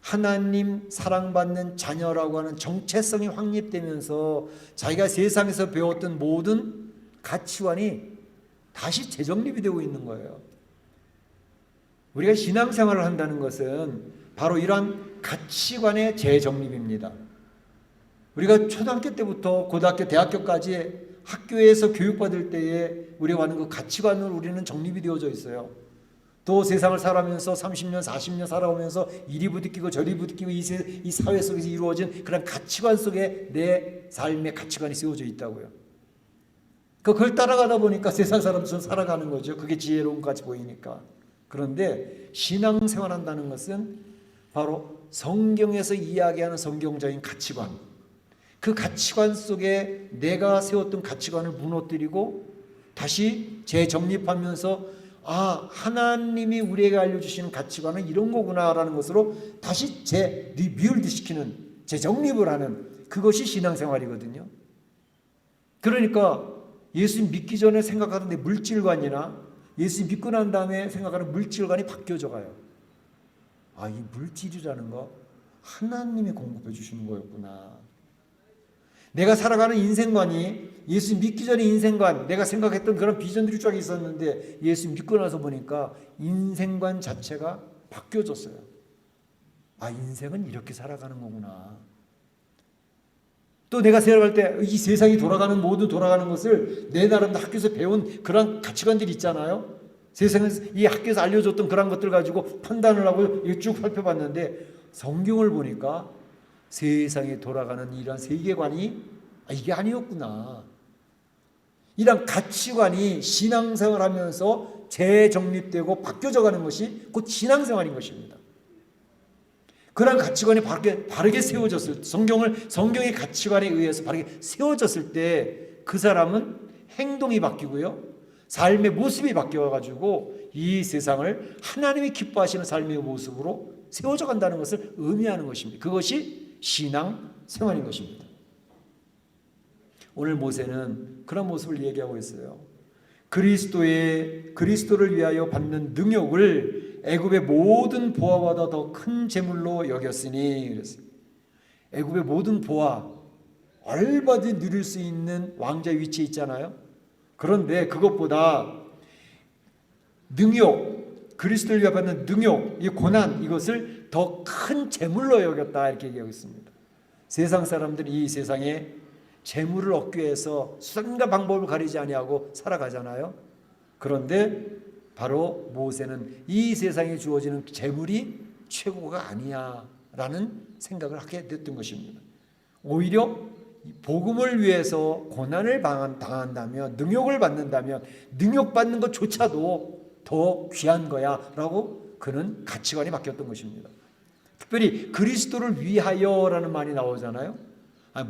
하나님 사랑받는 자녀라고 하는 정체성이 확립되면서 자기가 세상에서 배웠던 모든 가치관이 다시 재정립이 되고 있는 거예요. 우리가 신앙생활을 한다는 것은 바로 이러한 가치관의 재정립입니다. 우리가 초등학교 때부터 고등학교, 대학교까지 학교에서 교육받을 때에 우리가 하는 그 가치관으로 우리는 정립이 되어져 있어요. 또 세상을 살아가면서 30년, 40년 살아오면서 이리 부딪히고 저리 부딪히고 이 사회 속에서 이루어진 그런 가치관 속에 내 삶의 가치관이 세워져 있다고요. 그걸 따라가다 보니까 세상 사람처럼 살아가는 거죠. 그게 지혜로운 것 같이 보이니까. 그런데 신앙생활한다는 것은 바로 성경에서 이야기하는 성경적인 가치관, 그 가치관 속에 내가 세웠던 가치관을 무너뜨리고 다시 재정립하면서 하나님이 우리에게 알려주시는 가치관은 이런 거구나라는 것으로 다시 리빌드시키는, 재정립을 하는, 그것이 신앙생활이거든요. 그러니까 예수 믿기 전에 생각하던 내 물질관이나 예수 믿고 난 다음에 생각하는 물질관이 바뀌어져 가요. 이 물질이라는 거 하나님이 공급해 주시는 거였구나. 내가 살아가는 인생관이 예수 믿기 전에 인생관, 내가 생각했던 그런 비전들이 쫙 있었는데 예수 믿고 나서 보니까 인생관 자체가 바뀌어졌어요. 인생은 이렇게 살아가는 거구나. 또 내가 생각할 때 이 세상이 돌아가는, 모두 돌아가는 것을 내 나름 학교에서 배운 그런 가치관들이 있잖아요. 세상에서 이 학교에서 알려줬던 그런 것들 가지고 판단을 하고 쭉 살펴봤는데 성경을 보니까 세상에 돌아가는 이런 세계관이 이게 아니었구나. 이런 가치관이 신앙생활하면서 재정립되고 바뀌어져 가는 것이 곧 신앙생활인 것입니다. 그런 가치관이 바르게 세워졌을, 성경의 가치관에 의해서 바르게 세워졌을 때 그 사람은 행동이 바뀌고요, 삶의 모습이 바뀌어가지고 이 세상을 하나님이 기뻐하시는 삶의 모습으로 세워져 간다는 것을 의미하는 것입니다. 그것이 신앙생활인 것입니다. 오늘 모세는 그런 모습을 얘기하고 있어요. 그리스도를 위하여 받는 능욕을 애굽의 모든 보화보다 더 큰 재물로 여겼으니, 그랬어요. 애굽의 모든 보화, 얼마든지 누릴 수 있는 왕자 위치에 있잖아요. 그런데 그것보다 능욕, 그리스도를 위하여 받는 능욕, 이 고난, 이것을 더 큰 재물로 여겼다, 이렇게 얘기하고 있습니다. 세상 사람들이 이 세상에 재물을 얻기 위해서 수단과 방법을 가리지 아니하고 살아가잖아요. 그런데 바로 모세는 이 세상에 주어지는 재물이 최고가 아니야 라는 생각을 하게 됐던 것입니다. 오히려 복음을 위해서 고난을 당한다면, 능욕을 받는다면 능욕받는 것조차도 더 귀한 거야 라고 그는 가치관이 바뀌었던 것입니다. 특별히 그리스도를 위하여라는 말이 나오잖아요.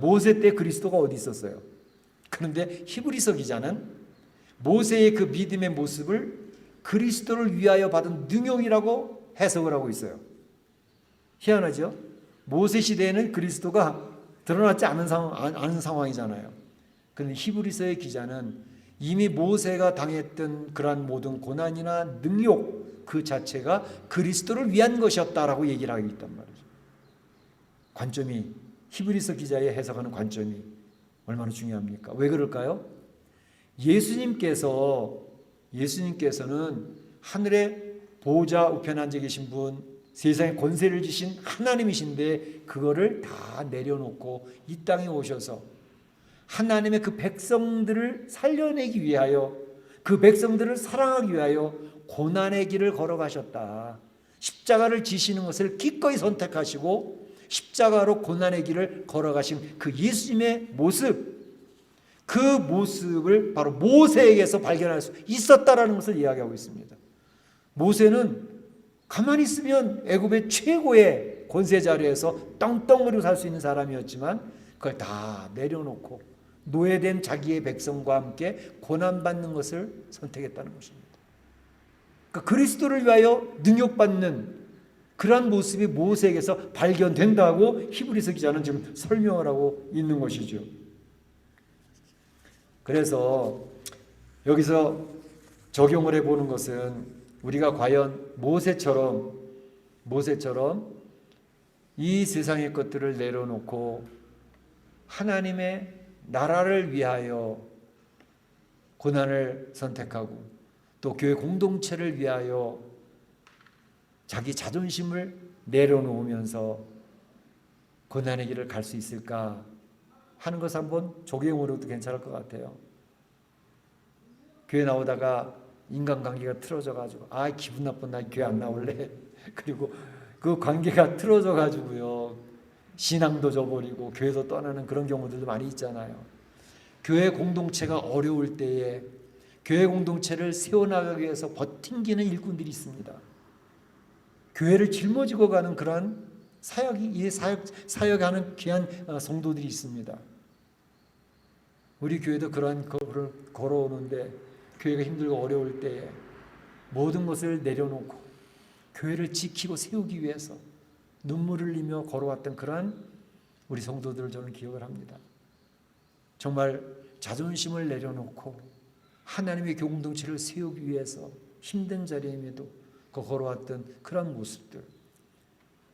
모세 때 그리스도가 어디 있었어요? 그런데 히브리서 기자는 모세의 그 믿음의 모습을 그리스도를 위하여 받은 능욕이라고 해석을 하고 있어요. 희한하죠? 모세 시대에는 그리스도가 드러나지 않은 상황이잖아요. 그런데 히브리서의 기자는 이미 모세가 당했던 그러한 모든 고난이나 능욕 그 자체가 그리스도를 위한 것이었다라고 얘기를 하고 있단 말이죠. 관점이, 히브리서 기자의 해석하는 관점이 얼마나 중요합니까? 왜 그럴까요? 예수님께서는 하늘의 보좌 우편에 앉아 계신 분, 세상에 권세를 지신 하나님이신데 그거를 다 내려놓고 이 땅에 오셔서 하나님의 그 백성들을 살려내기 위하여, 그 백성들을 사랑하기 위하여 고난의 길을 걸어가셨다. 십자가를 지시는 것을 기꺼이 선택하시고 십자가로 고난의 길을 걸어가신 그 예수님의 모습, 그 모습을 바로 모세에게서 발견할 수 있었다라는 것을 이야기하고 있습니다. 모세는 가만히 있으면 애굽의 최고의 권세 자리에서 떵떵거리고 살 수 있는 사람이었지만 그걸 다 내려놓고 노예된 자기의 백성과 함께 고난받는 것을 선택했다는 것입니다. 그러니까 그리스도를 위하여 능욕받는 그러한 모습이 모세에게서 발견된다고 히브리서 기자는 지금 설명을 하고 있는 것이죠. 그래서 여기서 적용을 해보는 것은 우리가 과연 모세처럼 이 세상의 것들을 내려놓고 하나님의 나라를 위하여 고난을 선택하고 또 교회 공동체를 위하여 자기 자존심을 내려놓으면서 고난의 길을 갈 수 있을까 하는 것을 한번 적용으로도 괜찮을 것 같아요. 교회 나오다가 인간관계가 틀어져가지고 기분 나쁜 나 교회 안 나올래. 그리고 그 관계가 틀어져가지고요 신앙도 져버리고 교회도 떠나는 그런 경우들도 많이 있잖아요. 교회 공동체가 어려울 때에 교회 공동체를 세워나가기 위해서 버팅기는 일꾼들이 있습니다. 교회를 짊어지고 가는 그러한 사역하는 귀한 성도들이 있습니다. 우리 교회도 그러한 거를 걸어오는데 교회가 힘들고 어려울 때에 모든 것을 내려놓고 교회를 지키고 세우기 위해서 눈물을 흘리며 걸어왔던 그러한 우리 성도들을 저는 기억을 합니다. 정말 자존심을 내려놓고 하나님의 교회 공동체를 세우기 위해서 힘든 자리임에도 걸어왔던 그런 모습들,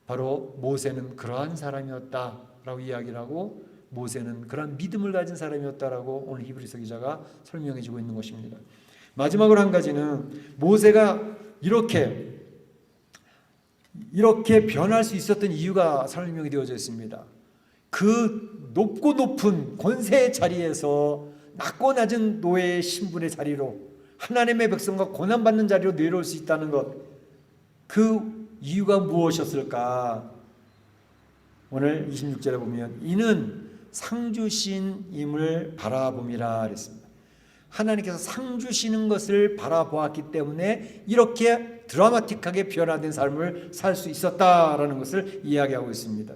바로 모세는 그러한 사람이었다라고 이야기를 하고 모세는 그러한 믿음을 가진 사람이었다라고 오늘 히브리서 기자가 설명해 주고 있는 것입니다. 마지막으로 한 가지는 모세가 이렇게 변할 수 있었던 이유가 설명이 되어져 있습니다. 그 높고 높은 권세의 자리에서 낮고 낮은 노예의 신분의 자리로 하나님의 백성과 고난받는 자리로 내려올 수 있다는 것, 그 이유가 무엇이었을까? 오늘 26절에 보면 이는 상주신임을 바라봄이라 그랬습니다. 하나님께서 상 주시는 것을 바라보았기 때문에 이렇게 드라마틱하게 변화된 삶을 살 수 있었다라는 것을 이야기하고 있습니다.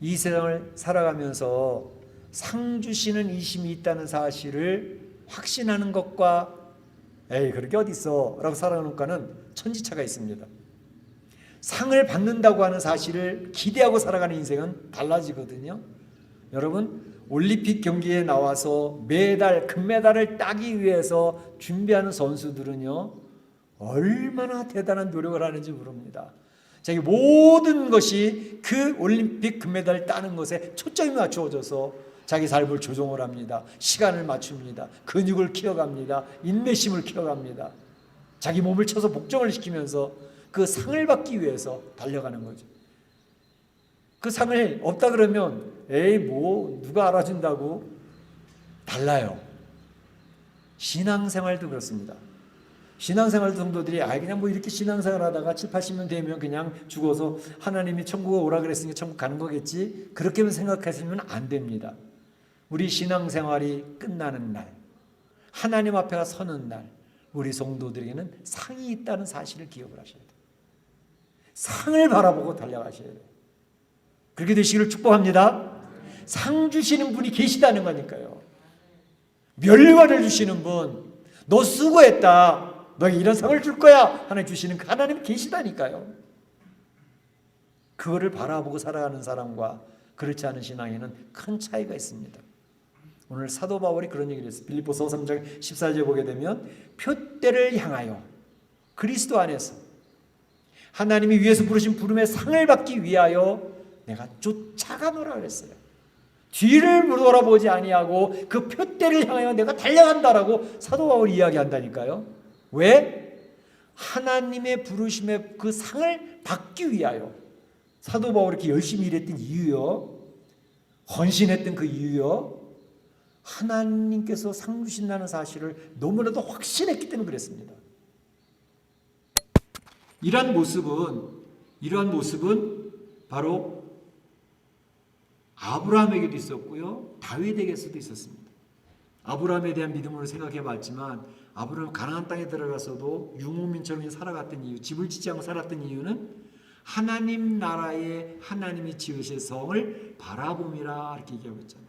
이 세상을 살아가면서 상 주시는 이심이 있다는 사실을 확신하는 것과 에이 그렇게 어디 있어 라고 살아가는 것과는 천지차가 있습니다. 상을 받는다고 하는 사실을 기대하고 살아가는 인생은 달라지거든요. 여러분, 올림픽 경기에 나와서 메달, 금메달을 따기 위해서 준비하는 선수들은요, 얼마나 대단한 노력을 하는지 모릅니다. 자기 모든 것이 그 올림픽 금메달을 따는 것에 초점이 맞추어져서 자기 삶을 조정을 합니다. 시간을 맞춥니다. 근육을 키워갑니다. 인내심을 키워갑니다. 자기 몸을 쳐서 복종을 시키면서 그 상을 받기 위해서 달려가는 거죠. 그 상을 없다 그러면 에이 뭐 누가 알아준다고 달라요. 신앙생활도 그렇습니다. 신앙생활도 성도들이 그냥 뭐 이렇게 신앙생활 하다가 7, 80년 되면 그냥 죽어서 하나님이 천국에 오라 그랬으니까 천국 가는 거겠지, 그렇게만 생각하시면 안 됩니다. 우리 신앙생활이 끝나는 날, 하나님 앞에 서는 날, 우리 성도들에게는 상이 있다는 사실을 기억을 하셔야 돼요. 상을 바라보고 달려가셔야 돼요. 그렇게 되시기를 축복합니다. 상 주시는 분이 계시다는 거니까요. 멸관을 주시는 분, 너 수고했다, 너에게 이런 상을 줄 거야 하나님 주시는 그 하나님 계시다니까요. 그거를 바라보고 살아가는 사람과 그렇지 않은 신앙에는 큰 차이가 있습니다. 오늘 사도 바울이 그런 얘기를 했어요. 빌립보서 3장 14절에 보게 되면 표대를 향하여 그리스도 안에서 하나님이 위에서 부르신 부름의 상을 받기 위하여 내가 쫓아가노라 그랬어요. 뒤를 돌아보지 아니하고 그 표대를 향하여 내가 달려간다라고 사도 바울이 이야기한다니까요. 왜? 하나님의 부르심의 그 상을 받기 위하여 사도 바울이 이렇게 열심히 일했던 이유요, 헌신했던 그 이유요, 하나님께서 상 주신다는 사실을 너무나도 확신했기 때문에 그랬습니다. 이러한 모습은 바로 아브라함에게도 있었고요, 다윗에게서도 있었습니다. 아브라함에 대한 믿음으로 생각해 봤지만 아브라함 가나안 땅에 들어가서도 유목민처럼 살아갔던 이유, 집을 짓지 않고 살았던 이유는 하나님 나라에 하나님이 지으실 성을 바라봄이라 이렇게 얘기하고 있잖아요.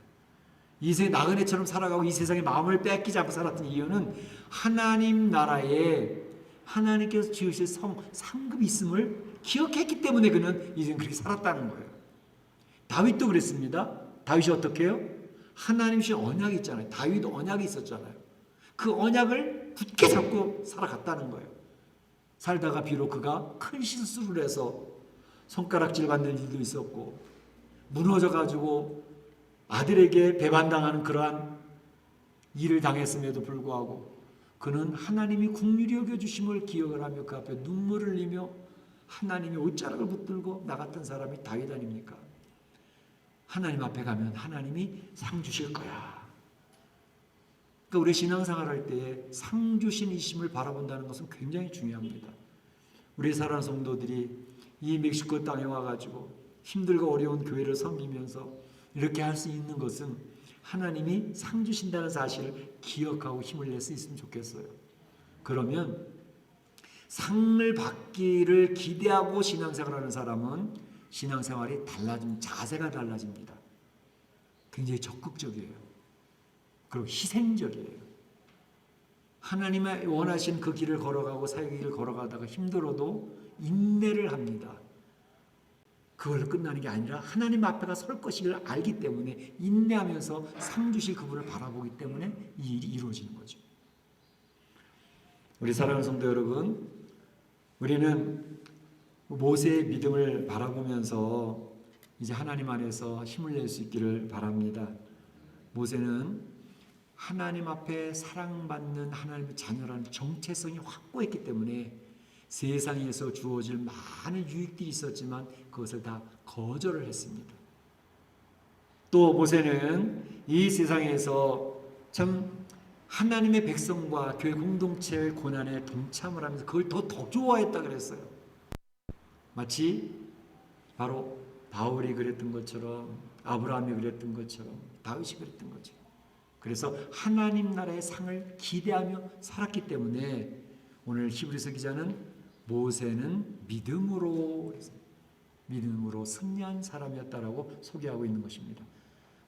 이 세상에 나그네처럼 살아가고 이 세상에 마음을 뺏기지 않고 살았던 이유는 하나님 나라에 하나님께서 지으실 성, 상급이 있음을 기억했기 때문에 그는 이제는 그렇게 살았다는 거예요. 다윗도 그랬습니다. 다윗이 어떻게 해요? 하나님 주신 언약이 있잖아요. 다윗도 언약이 있었잖아요. 그 언약을 굳게 잡고 살아갔다는 거예요. 살다가 비록 그가 큰 실수를 해서 손가락질 받는 일도 있었고 무너져가지고 아들에게 배반당하는 그러한 일을 당했음에도 불구하고 그는 하나님이 긍휼히 여겨주심을 기억을 하며 그 앞에 눈물을 흘리며 하나님이 옷자락을 붙들고 나갔던 사람이 다윗 아닙니까? 하나님 앞에 가면 하나님이 상 주실 거야. 그러니까 우리 신앙생활 할 때에 상 주신 이심을 바라본다는 것은 굉장히 중요합니다. 우리 사랑하는 성도들이 이 멕시코 땅에 와가지고 힘들고 어려운 교회를 섬기면서 이렇게 할 수 있는 것은 하나님이 상 주신다는 사실을 기억하고 힘을 낼 수 있으면 좋겠어요. 그러면 상을 받기를 기대하고 신앙생활하는 사람은 신앙생활이 자세가 달라집니다. 굉장히 적극적이에요. 그리고 희생적이에요. 하나님의 원하신 그 길을 걸어가고 사역의 길을 걸어가다가 힘들어도 인내를 합니다. 그걸로 끝나는 게 아니라 하나님 앞에가 설 것을 알기 때문에 인내하면서 상 주실 그분을 바라보기 때문에 이 일이 이루어지는 거죠. 우리 사랑하는 성도 여러분, 우리는 모세의 믿음을 바라보면서 이제 하나님 안에서 힘을 낼 수 있기를 바랍니다. 모세는 하나님 앞에 사랑받는 하나님의 자녀라는 정체성이 확고했기 때문에 세상에서 주어질 많은 유익들이 있었지만 그것을 다 거절을 했습니다. 또 모세는 이 세상에서 참 하나님의 백성과 교회 공동체의 고난에 동참을 하면서 그걸 더 좋아했다 그랬어요. 마치 바로 바울이 그랬던 것처럼, 아브라함이 그랬던 것처럼, 다윗이 그랬던 것처럼. 그래서 하나님 나라의 상을 기대하며 살았기 때문에 오늘 히브리서 기자는 모세는 믿음으로 승리한 사람이었다라고 소개하고 있는 것입니다.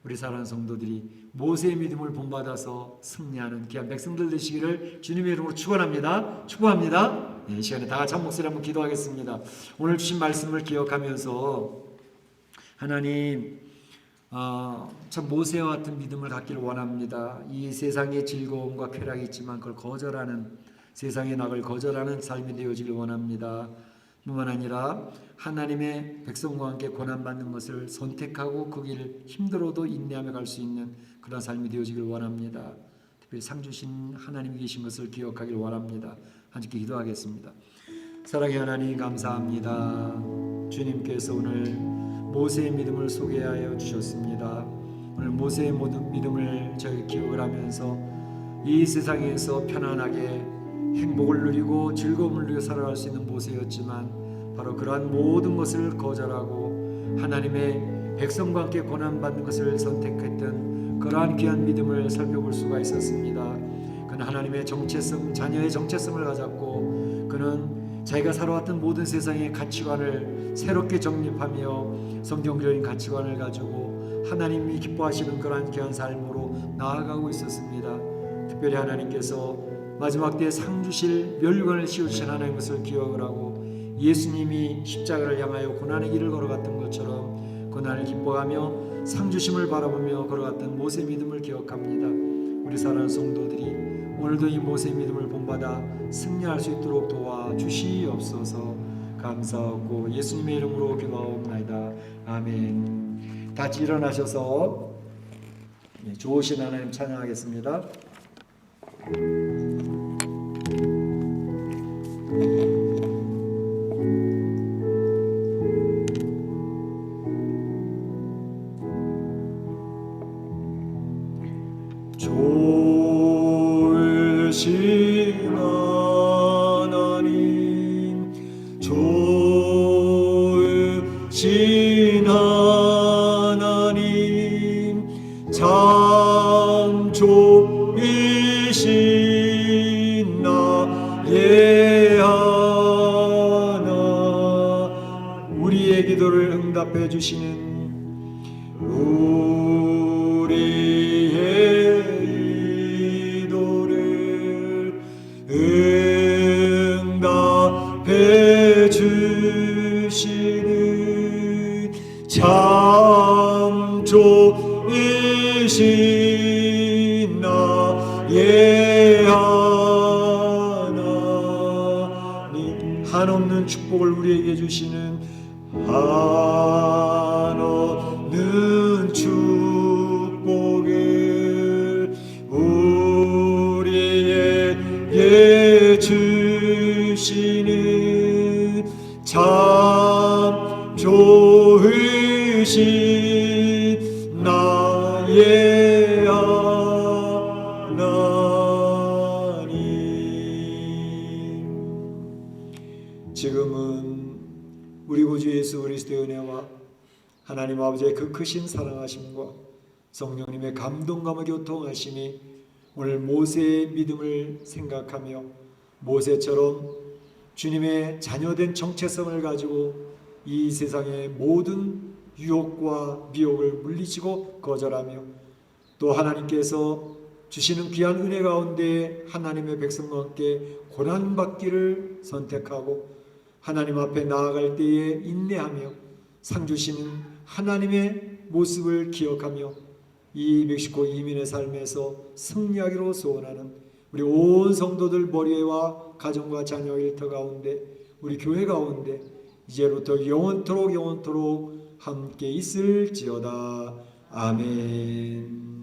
우리 사랑하는 성도들이 모세의 믿음을 본받아서 승리하는 귀한 백성들 되시기를 주님의 이름으로 축원합니다. 축복합니다. 이 시간에 다 같이 한 목소리 한번 기도하겠습니다. 오늘 주신 말씀을 기억하면서 하나님, 참 모세와 같은 믿음을 갖기를 원합니다. 이 세상의 즐거움과 쾌락이 있지만 그걸 거절하는, 세상의 낙을 거절하는 삶이 되어지길 원합니다. 뿐만 아니라 하나님의 백성과 함께 고난받는 것을 선택하고 그 길을 힘들어도 인내하며 갈 수 있는 그런 삶이 되어지길 원합니다. 특별히 상 주신 하나님이 계신 것을 기억하길 원합니다. 함께 기도하겠습니다. 사랑의 하나님, 감사합니다. 주님께서 오늘 모세의 믿음을 소개하여 주셨습니다. 오늘 모세의 모든 믿음을 저희 기억을 하면서 이 세상에서 편안하게 행복을 누리고 즐거움을 누려 살아갈 수 있는 모세였지만 바로 그러한 모든 것을 거절하고 하나님의 백성과 함께 고난받는 것을 선택했던 그러한 귀한 믿음을 살펴볼 수가 있었습니다. 그는 하나님의 정체성, 자녀의 정체성을 가졌고 그는 자기가 살아왔던 모든 세상의 가치관을 새롭게 정립하며 성경적인 가치관을 가지고 하나님이 기뻐하시는 그러한 귀한 삶으로 나아가고 있었습니다. 특별히 하나님께서 마지막 때에 상 주실 멸관을 씌우신 하나님 것을 기억을 하고 예수님이 십자가를 향하여 고난의 길을 걸어갔던 것처럼 고난을 기뻐하며 상 주심을 바라보며 걸어갔던 모세 믿음을 기억합니다. 우리 사랑하는 성도들이 오늘도 이 모세 믿음을 본받아 승리할 수 있도록 도와주시옵소서. 감사하고 예수님의 이름으로 기도하옵나이다. 아멘. 같이 일어나셔서 좋으신 하나님 찬양하겠습니다. 좋으신 하나님, 좋으신 하나님, 참 좋으신 나의 하나, 우리의 기도를 응답해 주시는 주시는 참 좋으신 나의 하나님, 한없는 축복을 우리에게 주시는 한없는 축복을 우리에게 주시는 참 좋으신 나의 하나님, 지금은 우리 구주 예수 그리스도의 은혜와 하나님 아버지의 그 크신 사랑하심과 성령님의 감동감을 교통하심이 오늘 모세의 믿음을 생각하며 모세처럼 주님의 자녀된 정체성을 가지고 이 세상의 모든 유혹과 미혹을 물리치고 거절하며 또 하나님께서 주시는 귀한 은혜 가운데 하나님의 백성과 함께 고난받기를 선택하고 하나님 앞에 나아갈 때에 인내하며 상 주시는 하나님의 모습을 기억하며 이 멕시코 이민의 삶에서 승리하기로 소원하는 우리 온 성도들 머리와 가정과 자녀 일터 가운데 우리 교회 가운데 이제부터 영원토록 함께 있을지어다. 아멘.